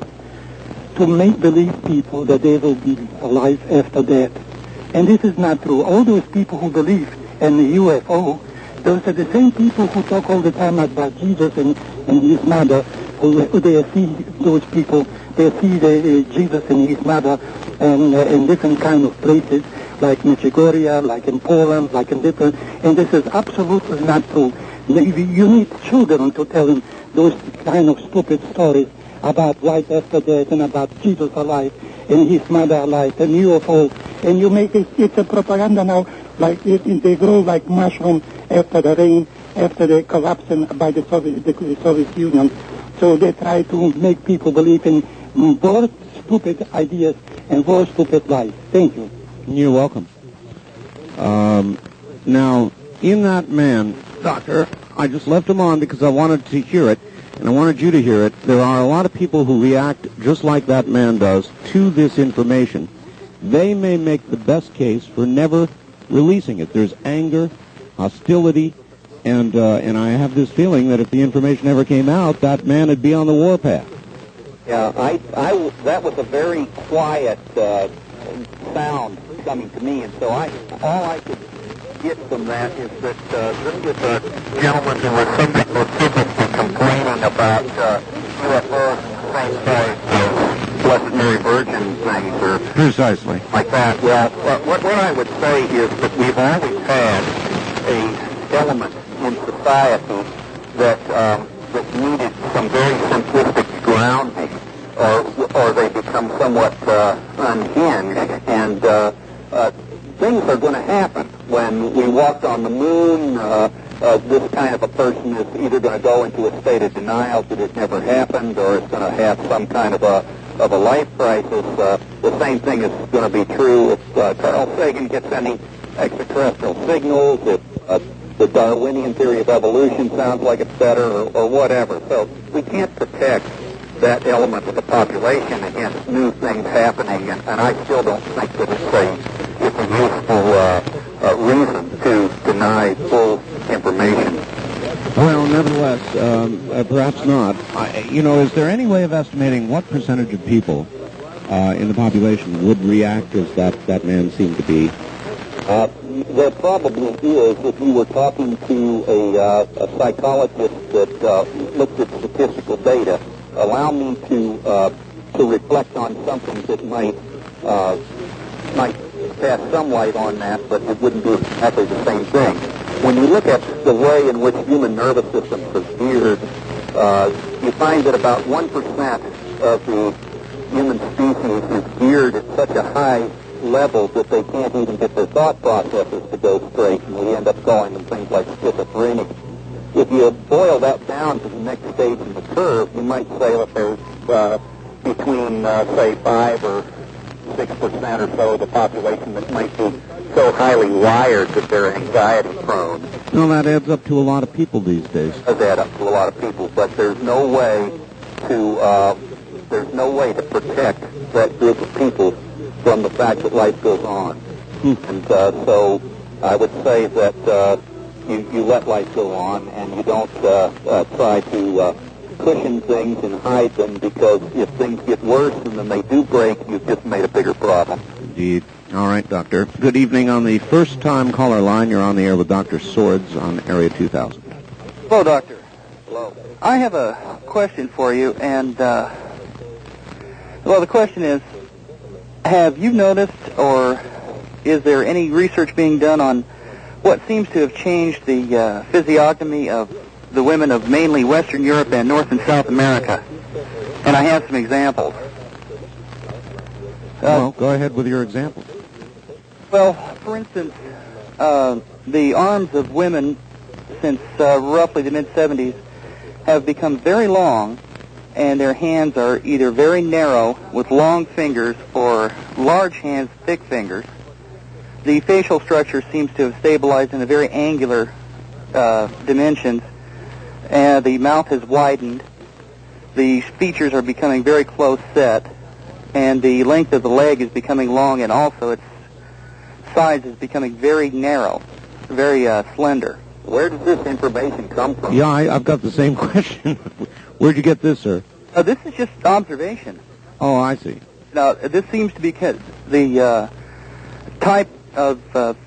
to make believe people that they will be alive after death. And this is not true. All those people who believe in the UFO, those are the same people who talk all the time about Jesus and his mother, who they see those people, they see Jesus and his mother in different kind of places, like Medjugorje, like in Poland, like in different, and this is absolutely not true. You need children to tell them those kind of stupid stories about life after death and about Jesus alive and his mother alive and UFO And you make it's a propaganda now, like they grow like mushroom after the rain, after the collapse by the Soviet Union. So they try to make people believe in more stupid ideas and more stupid lies. Thank you. You're welcome. Now, in that man, Doctor, I just left him on because I wanted to hear it, and I wanted you to hear it. There are a lot of people who react just like that man does to this information. They may make the best case for never releasing it. There's anger, hostility, and I have this feeling that if the information ever came out, that man would be on the warpath. Yeah, that was a very quiet sound coming to me, and so all I could get from that is that this was a gentleman who was specifically complaining about UFOs the same size as Blessed Mary Virgin things or Precisely. like that. Well, what I would say is that we've always had a element in society that needed some very simplistic grounding, or they become somewhat unhinged, and things are going to happen. When we walked on the moon, this kind of a person is either going to go into a state of denial that it never happened, or it's going to have some kind of a life crisis. The same thing is going to be true if Carl Sagan gets any extraterrestrial signals, if the Darwinian theory of evolution sounds like it's better, or whatever. So we can't protect that element of the population against new things happening, and I still don't think that it's a useful reason to deny full information. Well, nevertheless, perhaps not. Is there any way of estimating what percentage of people in the population would react as that man seemed to be? There probably is. If you were talking to a psychologist that looked at statistical data, allow me to reflect on something that might cast some light on that, but it wouldn't do exactly the same thing. When you look at the way in which human nervous systems are geared, you find that about 1% of the human species is geared at such a high level that they can't even get their thought processes to go straight, and we end up calling them things like schizophrenia. If you boil that down to the next stage in the curve, you might say that there's between, say, 5 or 6% or so of the population that might be so highly wired that they're anxiety-prone. Well, that adds up to a lot of people these days. It does add up to a lot of people, but there's no way to protect that group of people from the fact that life goes on. And so I would say that you let life go on, and you don't try to cushion things and hide them, because if things get worse and then they do break, you've just made a bigger problem. Indeed. All right, Doctor. Good evening. On the first-time caller line, you're on the air with Dr. Sorez on Area 2000. Hello, Doctor. Hello. I have a question for you, and, the question is, have you noticed, or is there any research being done on what seems to have changed the physiognomy of the women of mainly Western Europe and North and South America? And I have some examples. Well, go ahead with your examples. Well, for instance, the arms of women since roughly the mid-'70s have become very long, and their hands are either very narrow with long fingers or large hands, thick fingers. The facial structure seems to have stabilized in a very angular dimensions, and the mouth has widened. The features are becoming very close set, and the length of the leg is becoming long, and also its size is becoming very narrow, very slender. Where does this information come from? Yeah, I've got the same question. Where'd you get this, sir? This is just observation. Oh, I see. Now, this seems to be the type of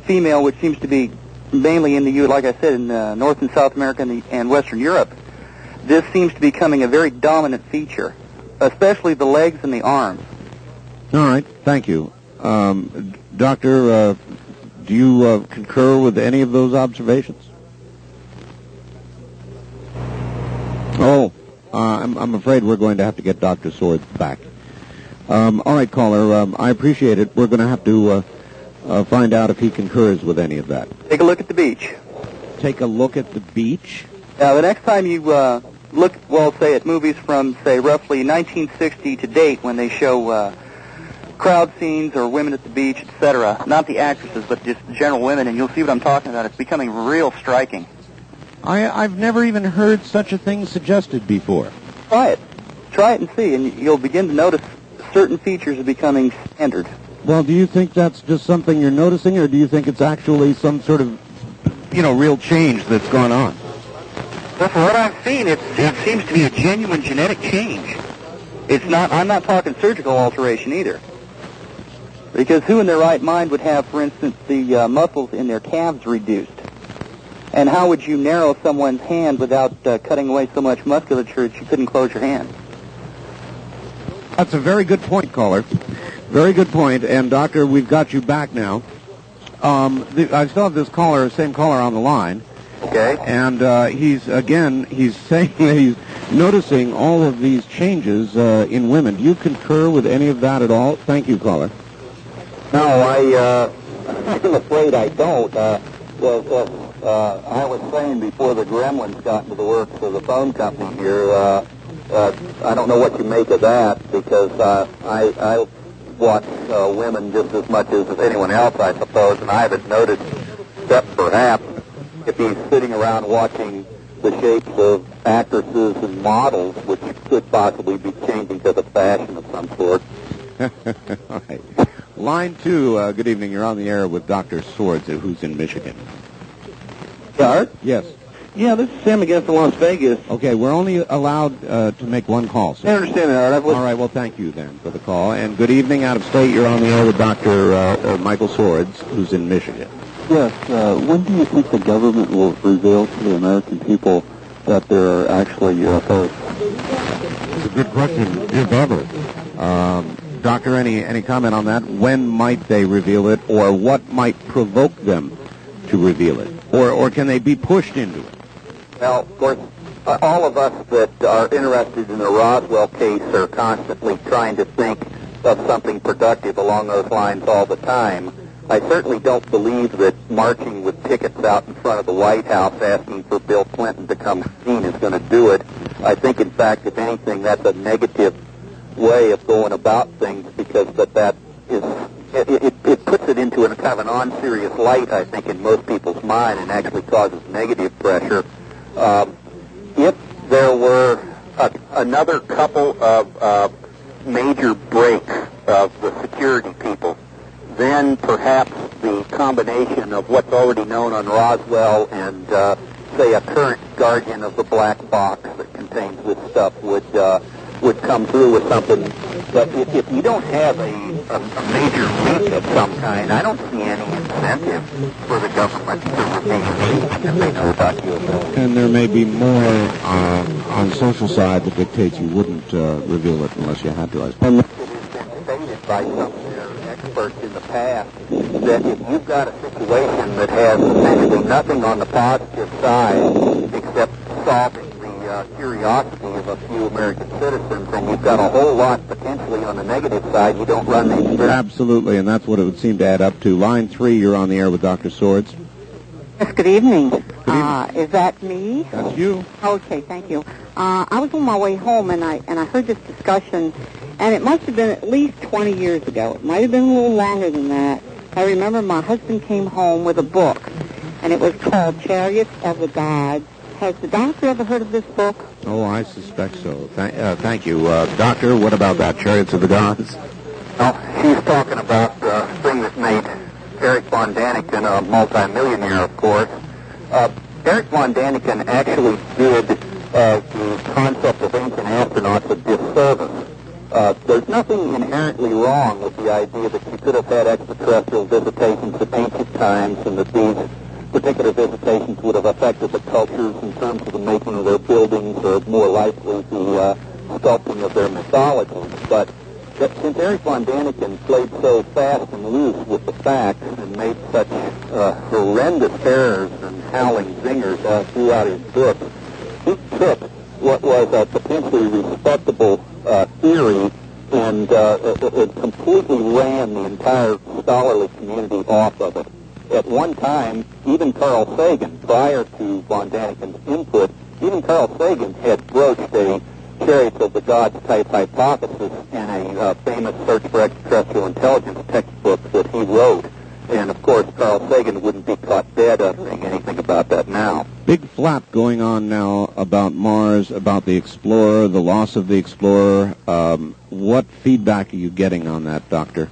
female, which seems to be mainly in the, like I said, in North and South America and Western Europe. This seems to be becoming a very dominant feature, especially the legs and the arms. All right, thank you. Doctor, do you concur with any of those observations? Oh, I'm afraid we're going to have to get Dr. Sorez back. All right, caller, I appreciate it. We're going to have to find out if he concurs with any of that. Take a look at the beach. Take a look at the beach? Now, the next time you look, well, say at movies from, say, roughly 1960 to date when they show crowd scenes or women at the beach, etc., not the actresses, but just general women, and you'll see what I'm talking about. It's becoming real striking. I've never even heard such a thing suggested before. Try it. Try it and see, and you'll begin to notice certain features are becoming standard. Well, do you think that's just something you're noticing, or do you think it's actually some sort of, real change that's gone on? Well, from what I've seen, it seems to be a genuine genetic change. It's not. I'm not talking surgical alteration either. Because who in their right mind would have, for instance, the muscles in their calves reduced? And how would you narrow someone's hand without cutting away so much musculature that you couldn't close your hand? That's a very good point, caller. Very good point. And, Doctor, we've got you back now. I still have this same caller on the line. Okay. And he's saying that he's noticing all of these changes in women. Do you concur with any of that at all? Thank you, caller. No, I'm afraid I don't. I was saying before the gremlins got into the works of the phone company here, I don't know what you make of that, because I watch women just as much as anyone else, I suppose, and I haven't noticed, except perhaps if he's sitting around watching the shapes of actresses and models, which could possibly be changing to the fashion of some sort. All right. Line 2, good evening. You're on the air with Dr. Sorez, who's in Michigan. Art? Yes. Yeah, this is Sam again from Las Vegas. Okay, we're only allowed to make one call, sir. I understand that, Art. All right, well, thank you then for the call. And good evening out of state. You're on the air with Dr. Michael Sorez, who's in Michigan. Yes, when do you think the government will reveal to the American people that there are actually UFOs? It's a good question, if ever. Doctor, any comment on that? When might they reveal it, or what might provoke them to reveal it? Or can they be pushed into it? Well, of course, all of us that are interested in the Roswell case are constantly trying to think of something productive along those lines all the time. I certainly don't believe that marching with tickets out in front of the White House asking for Bill Clinton to come clean is going to do it. I think, in fact, if anything, that's a negative way of going about things, because that is it puts it into a kind of an unserious light, I think, in most people's mind, and actually causes negative pressure. If there were another couple of major breaks of the security people, then perhaps the combination of what's already known on Roswell and, say, a current guardian of the black box that contains this stuff would come through with something. But if you don't have a major leak of some kind, I don't see any incentive for the government to reveal anything if they know about UFOs. And there may be more on the social side that dictates you wouldn't reveal it unless you had to, I suppose. It has been stated by some of their experts in the past that if you've got a situation that has essentially nothing on the positive side except solving the curiosity of a few American citizens, and you've got a whole lot potentially on the negative side, you don't run the experiment. Absolutely, and that's what it would seem to add up to. Line 3, you're on the air with Dr. Sorez. Yes, good evening. Good evening. Is that me? That's you. Okay, thank you. I was on my way home, and I heard this discussion, and it must have been at least 20 years ago. It might have been a little longer than that. I remember my husband came home with a book, and it was called Chariots of the Gods. Has the doctor ever heard of this book? Oh, I suspect so. Thank you. Doctor, what about that, Chariots of the Gods? Well, she's talking about the thing that made Eric von Daniken a multimillionaire, of course. Eric von Daniken actually did the concept of ancient astronauts a disservice. There's nothing inherently wrong with the idea that you could have had extraterrestrial visitations at ancient times, and that these particular visitations would have affected the cultures in terms of the making of their buildings, or more likely the sculpting of their mythologies. But since Eric von Daniken played so fast and loose with the facts and made such horrendous errors and howling zingers throughout his book, he took what was a potentially respectable theory and it completely ran the entire scholarly community off of it. At one time, even Carl Sagan, prior to von Daniken's input, even Carl Sagan had broached a chariots of the gods type hypothesis in a famous Search for Extraterrestrial Intelligence textbook that he wrote. And, of course, Carl Sagan wouldn't be caught dead uttering anything about that now. Big flap going on now about Mars, about the Explorer, the loss of the Explorer. What feedback are you getting on that, Doctor?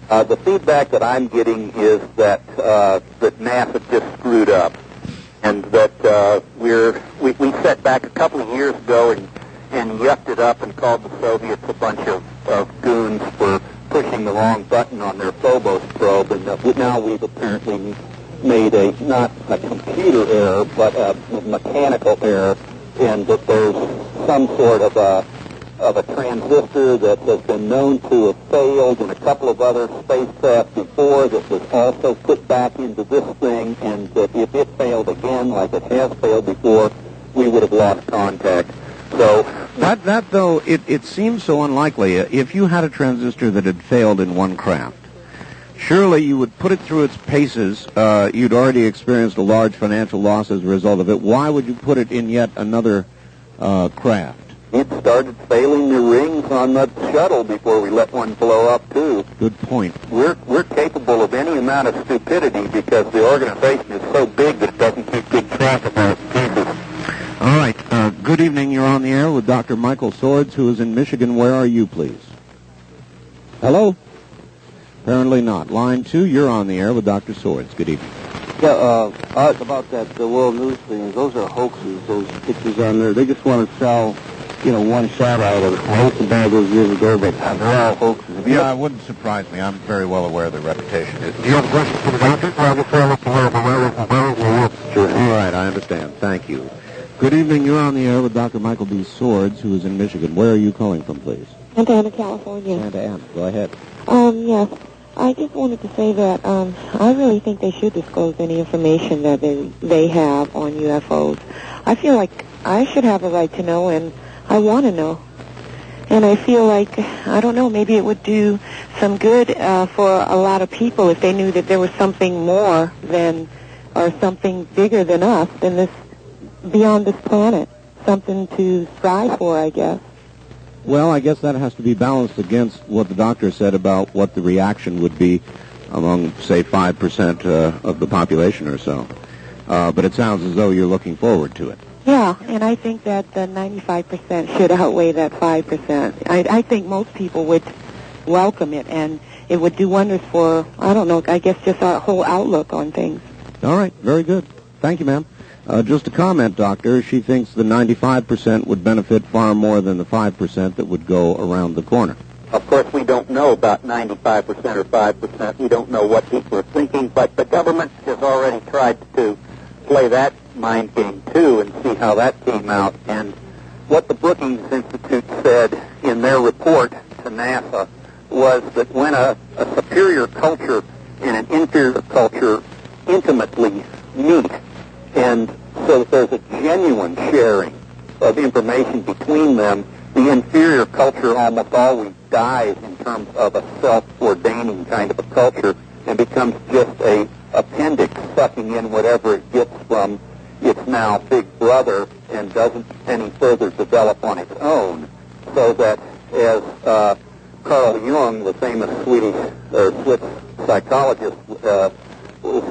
The feedback that I'm getting is that that NASA just screwed up, and that we set back a couple of years ago and yucked it up and called the Soviets a bunch of goons for pushing the wrong button on their Phobos probe, and now we've apparently made not a computer error, but a mechanical error, and that there's some sort of a transistor that has been known to have failed in a couple of other spacecraft before that was also put back into this thing, and that if it failed again, like it has failed before, we would have lost contact. So that though, it seems so unlikely. If you had a transistor that had failed in one craft, surely you would put it through its paces. You'd already experienced a large financial loss as a result of it. Why would you put it in yet another craft? It started failing the rings on the shuttle before we let one blow up, too. Good point. We're capable of any amount of stupidity because the organization is so big that it doesn't keep good track of our pieces. All right. Good evening. You're on the air with Dr. Michael Sorez, who is in Michigan. Where are you, please? Hello? Apparently not. Line 2, you're on the air with Dr. Sorez. Good evening. Yeah, Art, about that, the world news thing, those are hoaxes, those pictures on there. They just want to sell, one shot out of it. I hate to buy those years ago, but they're all hoaxes. Yeah, it wouldn't surprise me. I'm very well aware of the reputation. Do you have a question for the doctor? Sure. All right, I understand. Thank you. Good evening. You're on the air with Dr. Michael B. Sorez, who is in Michigan. Where are you calling from, please? Santa Ana, California. Santa Ana. Go ahead. Yes. I just wanted to say that I really think they should disclose any information that they have on UFOs. I feel like I should have a right to know, and I want to know. And I feel like, I don't know, maybe it would do some good for a lot of people if they knew that there was something more than, or something bigger than us, than this, beyond this planet. Something to strive for, I guess. Well, I guess that has to be balanced against what the doctor said about what the reaction would be among, say, 5% of the population or so. But it sounds as though you're looking forward to it. Yeah, and I think that the 95% should outweigh that 5%. I think most people would welcome it, and it would do wonders for, I don't know, I guess just our whole outlook on things. All right, very good. Thank you, ma'am. Just a comment, Doctor. She thinks the 95% would benefit far more than the 5% that would go around the corner. Of course, we don't know about 95% or 5%. We don't know what people are thinking, but the government has already tried to play that mind game, too, and see how that came out. And what the Brookings Institute said in their report to NASA was that when a superior culture and an inferior culture intimately meet, and so that there's a genuine sharing of information between them, the inferior culture almost always dies in terms of a self-ordaining kind of a culture and becomes just a appendix sucking in whatever it gets from its now big brother and doesn't any further develop on its own. So that as Carl Jung, the famous Swiss psychologist, was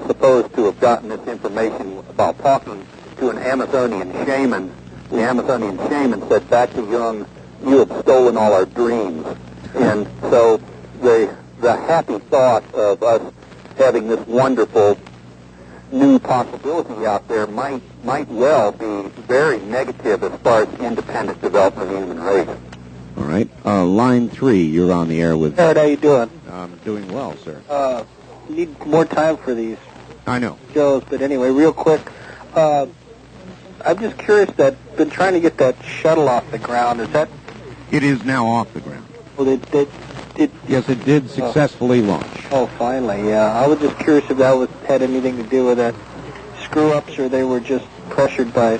supposed to have gotten this information about talking to an Amazonian shaman. The Amazonian shaman said back to Jung, "You have stolen all our dreams." And so the happy thought of us having this wonderful new possibility out there might well be very negative as far as independent development of the human race. All right. Line 3, you're on the air with... Art, how you doing? I'm doing well, sir. Need more time for these I know. shows, but anyway, real quick, I'm just curious been trying to get that shuttle off the ground. Is that... It is now off the ground. Well, Yes, it did successfully launch. Oh, finally, yeah. I was just curious if that had anything to do with that screw-ups, or they were just pressured by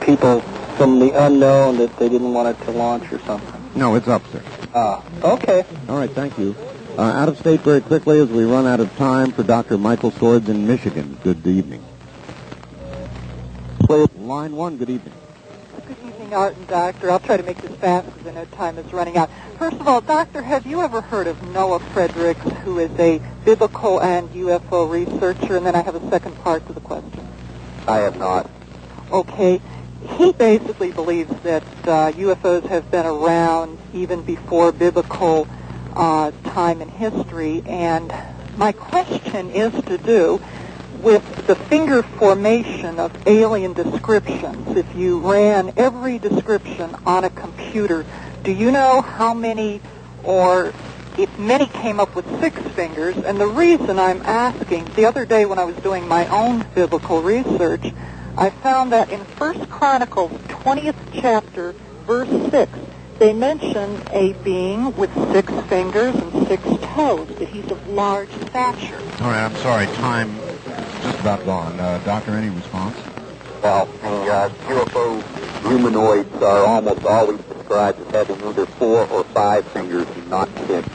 people from the unknown that they didn't want it to launch or something. No, it's up, sir. Okay. All right, thank you. Out of state very quickly as we run out of time for Dr. Michael Sorez in Michigan. Good evening. Line 1, good evening. Good evening, Art and Doctor. I'll try to make this fast because I know time is running out. First of all, Doctor, have you ever heard of Noah Fredericks, who is a biblical and UFO researcher? And then I have a second part to the question. I have not. Okay. He basically believes that UFOs have been around even before biblical time in history. And my question is to do with the finger formation of alien descriptions. If you ran every description on a computer, do you know how many, or if many came up with 6 fingers? And the reason I'm asking, the other day when I was doing my own biblical research, I found that in 1 Chronicles 20th chapter, verse 6, they mention a being with 6 fingers and 6 toes, that he's of large stature. All right, I'm sorry, time just about gone. Doctor, any response? Well, the UFO humanoids are almost always described as having either 4 or 5 fingers and not 6.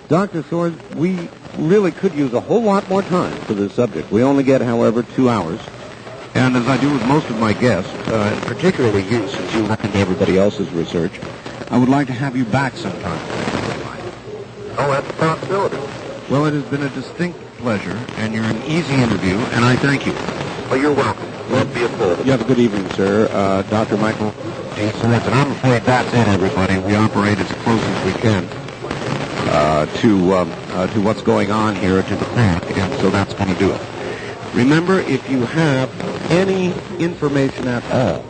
Dr. Sorez, we really could use a whole lot more time for this subject. We only get, however, 2 hours. And as I do with most of my guests, particularly you, since you look into everybody else's research, I would like to have you back sometime. Oh, that's a possibility. Well, it has been a distinct pleasure, and you're an easy interview, and I thank you. Well, you're welcome. Won't be a pleasure. You have a good evening, sir. Dr. Michael D. Sorez, and I'm afraid that's it, everybody. We operate as close as we can to what's going on here, to the fact, and so that's going to do it. Remember, if you have any information at all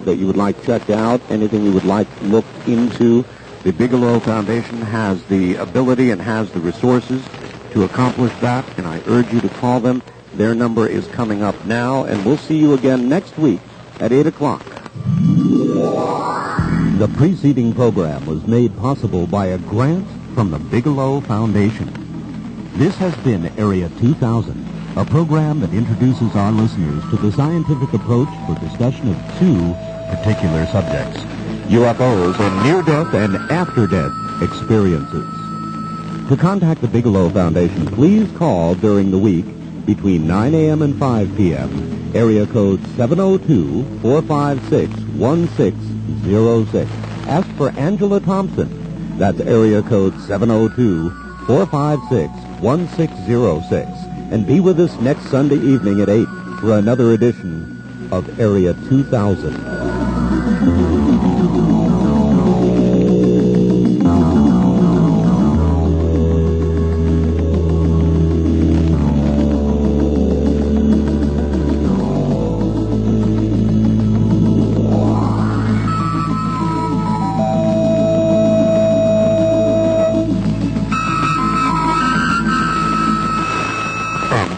that you would like checked out, anything you would like looked into, the Bigelow Foundation has the ability and has the resources to accomplish that, and I urge you to call them. Their number is coming up now, and we'll see you again next week at 8 o'clock. The preceding program was made possible by a grant from the Bigelow Foundation. This has been Area 2000, a program that introduces our listeners to the scientific approach for discussion of 2 particular subjects: UFOs and near-death and after-death experiences. To contact the Bigelow Foundation, please call during the week between 9 a.m. and 5 p.m., area code 702-456-1606. Ask for Angela Thompson. That's area code 702-456-1606. And be with us next Sunday evening at 8 for another edition of Area 2000.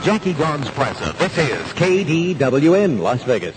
Jackie Gons Plaza. This is KDWN Las Vegas.